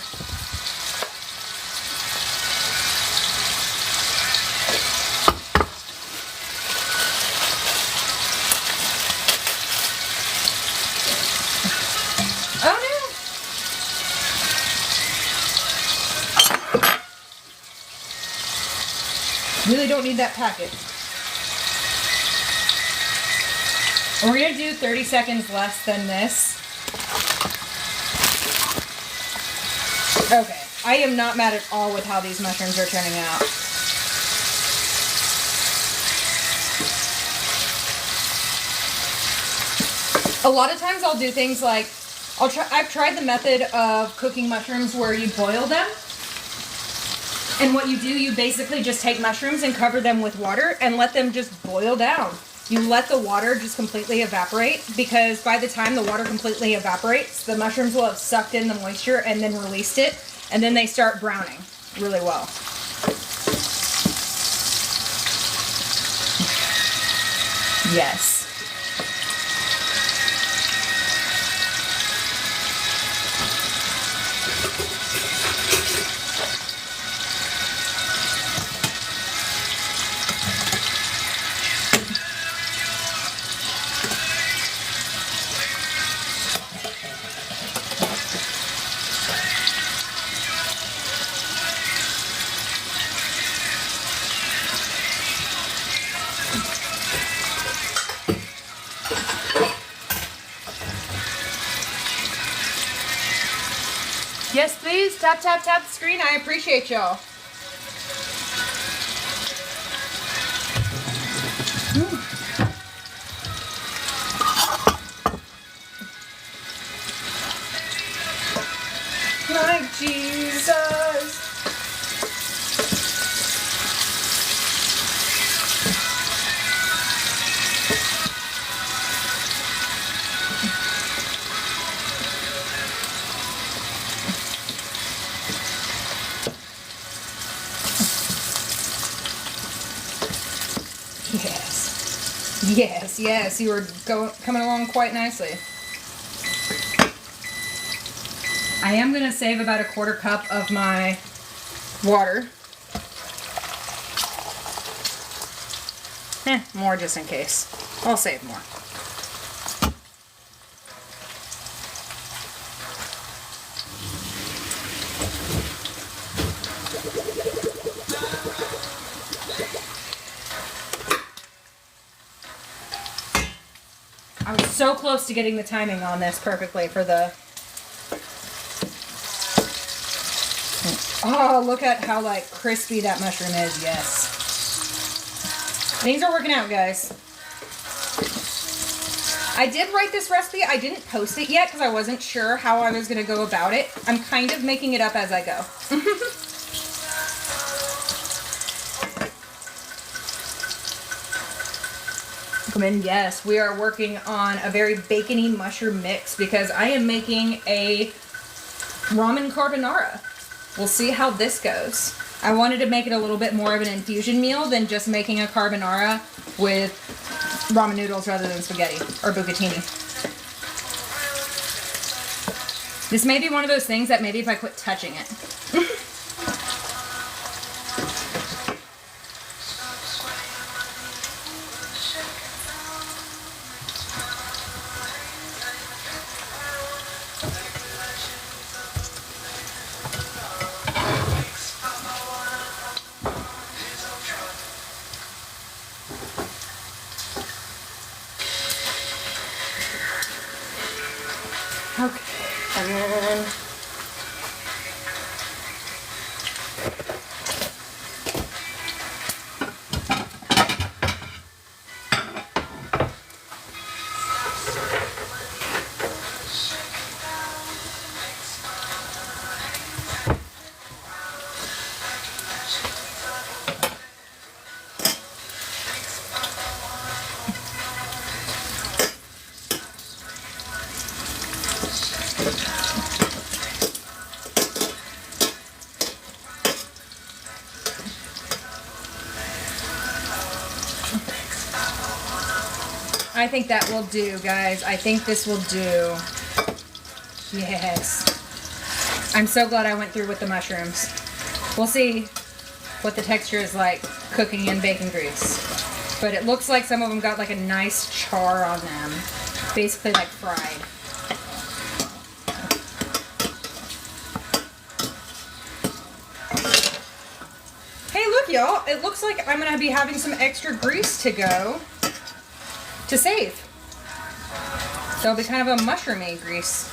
Really don't need that packet. We're going to do 30 seconds less than this. Okay, I am not mad at all with how these mushrooms are turning out. A lot of times I'll do things like, I've tried the method of cooking mushrooms where you boil them. And what you do, you basically just take mushrooms and cover them with water and let them just boil down. You let the water just completely evaporate, because by the time the water completely evaporates, the mushrooms will have sucked in the moisture and then released it, and then they start browning really well. Yes. Yes, please. Tap, tap, tap the screen. I appreciate y'all. My Jesus. Yes. Yes, yes, you are coming along quite nicely. I am going to save about a quarter cup of my water. More just in case. I'll save more. I was so close to getting the timing on this perfectly for the... Oh, look at how like crispy that mushroom is. Yes. Things are working out, guys. I did write this recipe. I didn't post it yet because I wasn't sure how I was going to go about it. I'm kind of making it up as I go. Come in. Yes, we are working on a very bacony mushroom mix because I am making a ramen carbonara. We'll see how this goes. I wanted to make it a little bit more of an infusion meal than just making a carbonara with ramen noodles rather than spaghetti or bucatini. This may be one of those things that maybe if I quit touching it. Okay, and then I think that will do, guys. I think this will do. Yes. I'm so glad I went through with the mushrooms. We'll see what the texture is like cooking in bacon grease. But it looks like some of them got like a nice char on them. Basically like fried. Hey, look, y'all. It looks like I'm going to be having some extra grease to go to save. So it'll be kind of a mushroomy grease.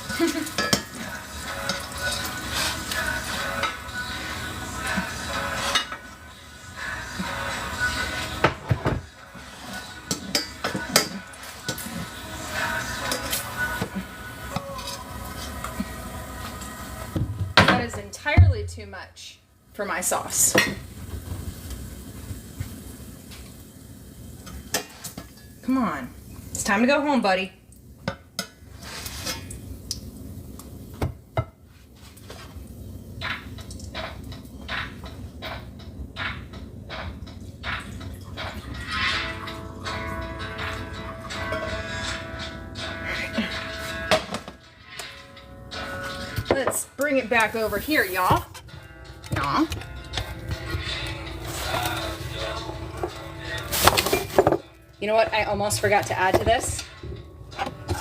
That is entirely too much for my sauce. Come on. It's time to go home, buddy. Let's bring it back over here, y'all. Y'all. You know what I almost forgot to add to this?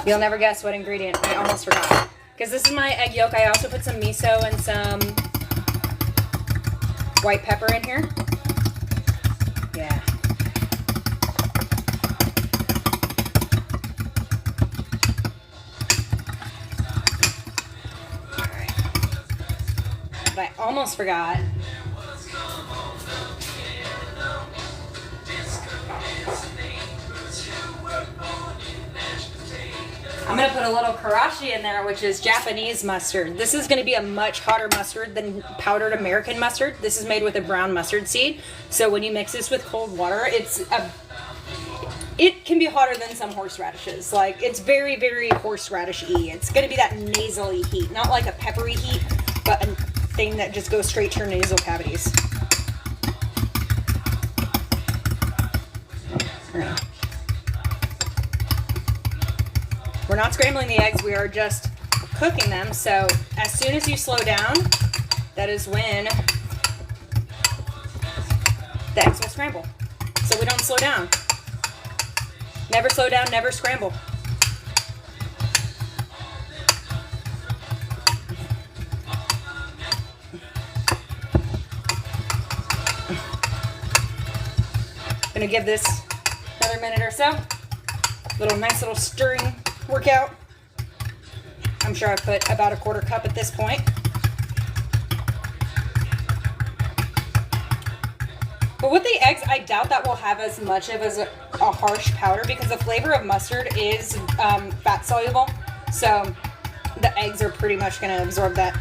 You'll never guess what ingredient I almost forgot. Because this is my egg yolk. I also put some miso and some white pepper in here. Yeah. Alright. But I almost forgot. I'm going to put a little karashi in there, which is Japanese mustard. This is going to be a much hotter mustard than powdered American mustard. This is made with a brown mustard seed. So when you mix this with cold water, it can be hotter than some horseradishes. Like, it's very, very horseradish-y. It's going to be that nasally heat. Not like a peppery heat, but a thing that just goes straight to your nasal cavities. All right. We're not scrambling the eggs, we are just cooking them. So as soon as you slow down, that is when the eggs will scramble. So we don't slow down. Never slow down, never scramble. Gonna give this another minute or so.
Nice little stirring workout. I'm sure I put about a quarter cup at this point. But with the eggs, I doubt that will have as much of as a harsh powder because the flavor of mustard is fat soluble. So the eggs are pretty much going to absorb that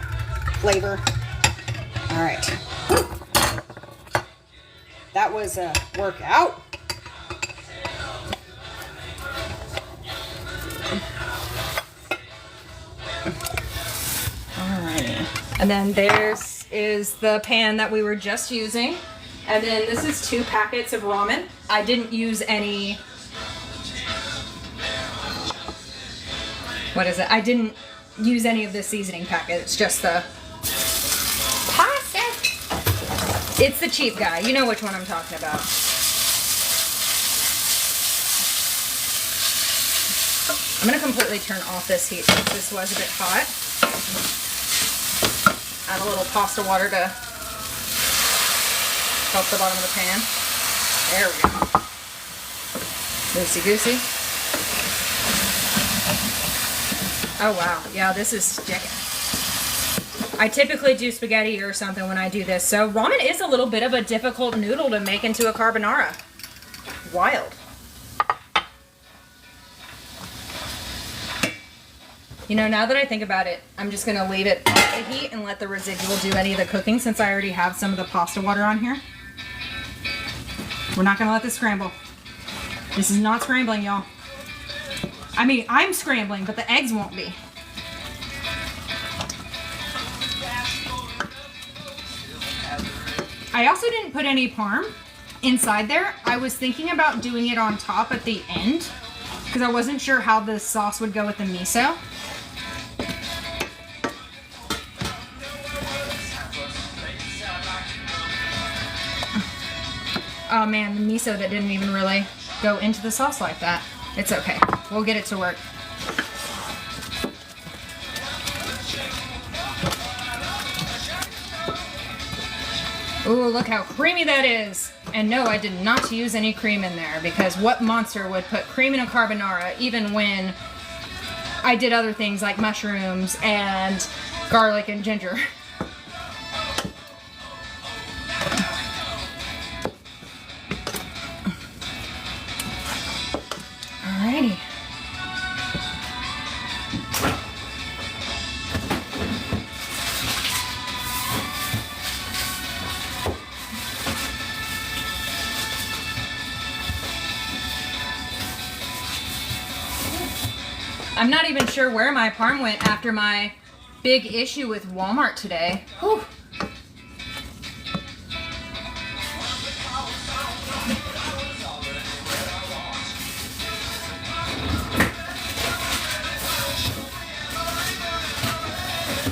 flavor. All right. That was a workout. Alrighty. And then there's is the pan that we were just using. And then this is 2 packets of ramen. I didn't use any... What is it? I didn't use any of the seasoning packet. It's just the pasta. It's the cheap guy. You know which one I'm talking about. I'm going to completely turn off this heat since this was a bit hot. Add a little pasta water to help the bottom of the pan. There we go. Loosey goosey. Oh wow, yeah, this is sticking. I typically do spaghetti or something when I do this, so ramen is a little bit of a difficult noodle to make into a carbonara. Wild. You know, now that I think about it, I'm just gonna leave it off the heat and let the residual do any of the cooking since I already have some of the pasta water on here. We're not gonna let this scramble. This is not scrambling, y'all. I mean, I'm scrambling, but the eggs won't be. I also didn't put any parm inside there. I was thinking about doing it on top at the end because I wasn't sure how the sauce would go with the miso. Oh man, the miso that didn't even really go into the sauce like that. It's okay. We'll get it to work. Ooh, look how creamy that is. And no, I did not use any cream in there because what monster would put cream in a carbonara even when I did other things like mushrooms and garlic and ginger. Alrighty. I'm not even sure where my parm went after my big issue with Walmart today. Whew.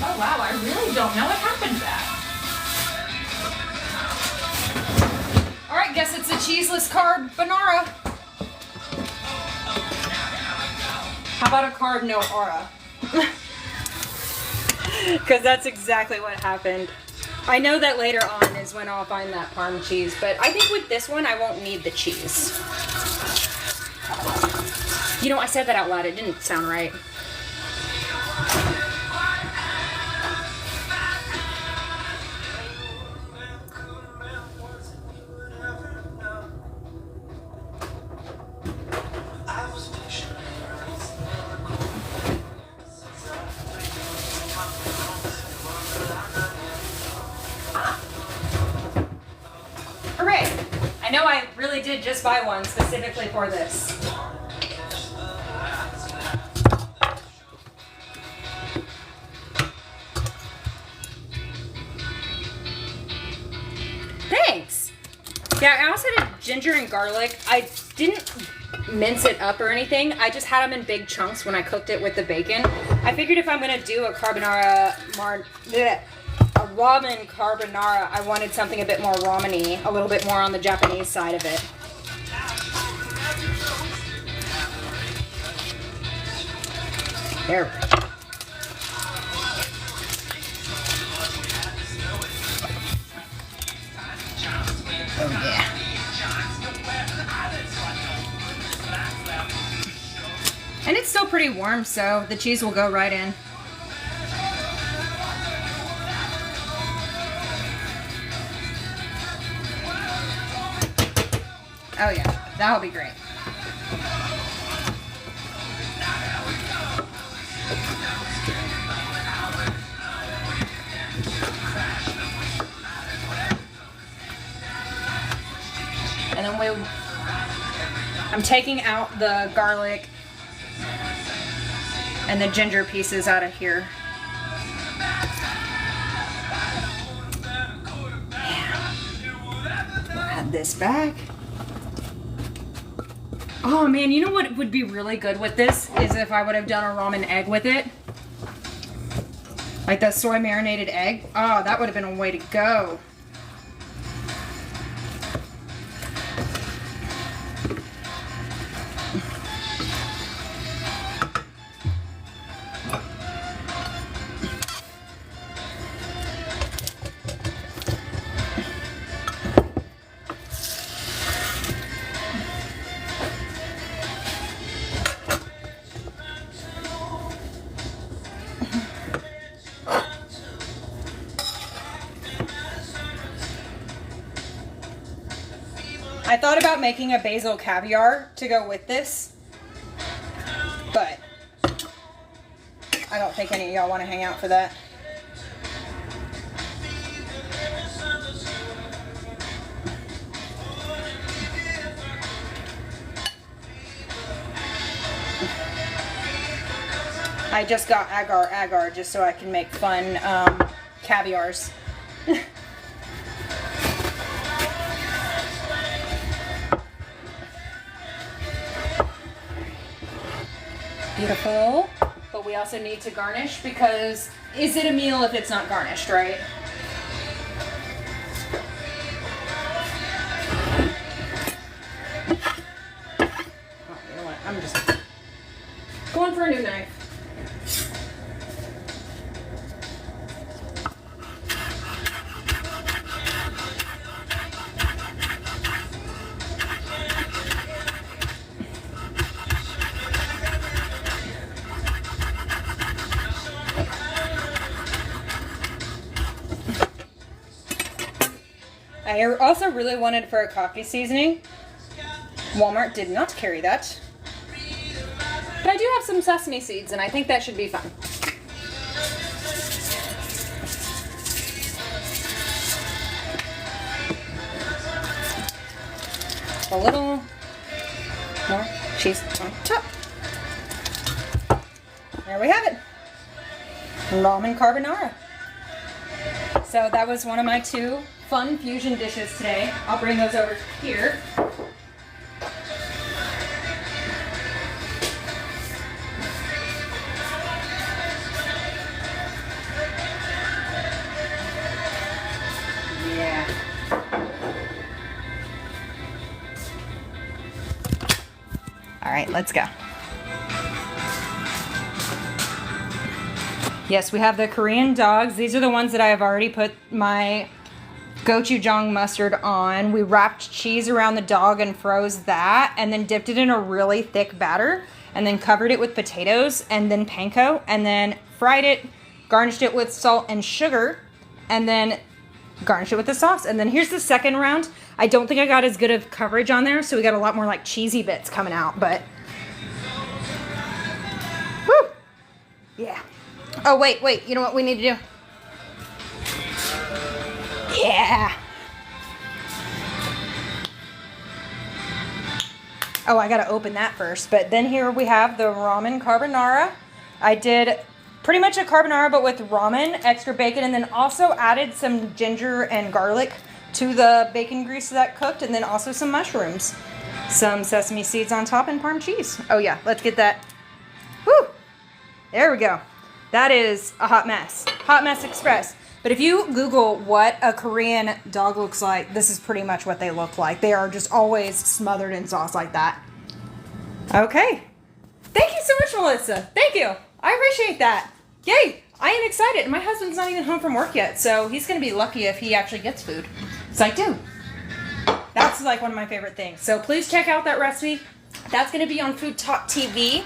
Oh wow, I really don't know what happened to that. Alright, guess it's a cheeseless carbonara. How about a carb no aura? Because that's exactly what happened. I know that later on is when I'll find that parm cheese, but I think with this one I won't need the cheese. You know, I said that out loud. It didn't sound right. I know I really did just buy one specifically for this. Thanks. Yeah, I also did ginger and garlic. I didn't mince it up or anything. I just had them in big chunks when I cooked it with the bacon. I figured if I'm going to do a ramen carbonara, I wanted something a bit more ramen-y, a little bit more on the Japanese side of it. There we go. Oh yeah.
And it's still pretty warm, so the cheese will go right in. Oh yeah, that'll be great. And then I'm taking out the garlic and the ginger pieces out of here. Add this back. Oh man, you know what would be really good with this is if I would have done a ramen egg with it. Like the soy marinated egg. Oh, that would have been a way to go. I thought about making a basil caviar to go with this, but I don't think any of y'all want to hang out for that. I just got agar just so I can make fun caviars. Beautiful. But we also need to garnish because is it a meal if it's not garnished, right? Oh, you know what? I'm just going for a new knife. I also really wanted for a coffee seasoning. Walmart did not carry that. But I do have some sesame seeds, and I think that should be fun. A little more cheese on top. There we have it. Ramen carbonara. So that was one of my two fun fusion dishes today. I'll bring those over here. Yeah. All right, let's go. Yes, we have the Korean dogs. These are the ones that I have already put my gochujang mustard on. We wrapped cheese around the dog and froze that, and then dipped it in a really thick batter, and then covered it with potatoes and then panko, and then fried it, garnished it with salt and sugar, and then garnished it with the sauce. And then here's the second round. I don't think I got as good of coverage on there, so we got a lot more like cheesy bits coming out, but whew, yeah. Oh, wait, you know what we need to do? Yeah. Oh, I gotta open that first. But then here we have the ramen carbonara. I did pretty much a carbonara, but with ramen, extra bacon, and then also added some ginger and garlic to the bacon grease that cooked, and then also some mushrooms. Some sesame seeds on top and Parm cheese. Oh yeah, let's get that. Woo! There we go. That is a hot mess. Hot mess express. But if you Google what a Korean dog looks like, this is pretty much what they look like. They are just always smothered in sauce like that. Okay. Thank you so much, Melissa. Thank you. I appreciate that. Yay. I am excited. My husband's not even home from work yet, so he's going to be lucky if he actually gets food. So I do. That's like one of my favorite things. So please check out that recipe. That's going to be on FoodtokTV.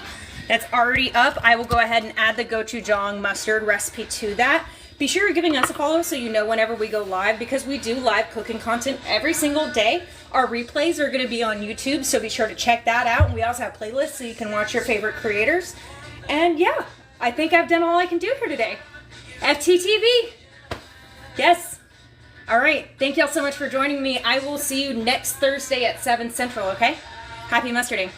that's already up. I will go ahead and add the gochujang mustard recipe to that. Be sure you're giving us a follow so you know whenever we go live, because we do live cooking content every single day. Our replays are going to be on YouTube, so be sure to check that out. And we also have playlists so you can watch your favorite creators. And yeah, I think I've done all I can do here today. FTTV. Yes. All right. Thank y'all so much for joining me. I will see you next Thursday at 7 Central, okay? Happy mustarding.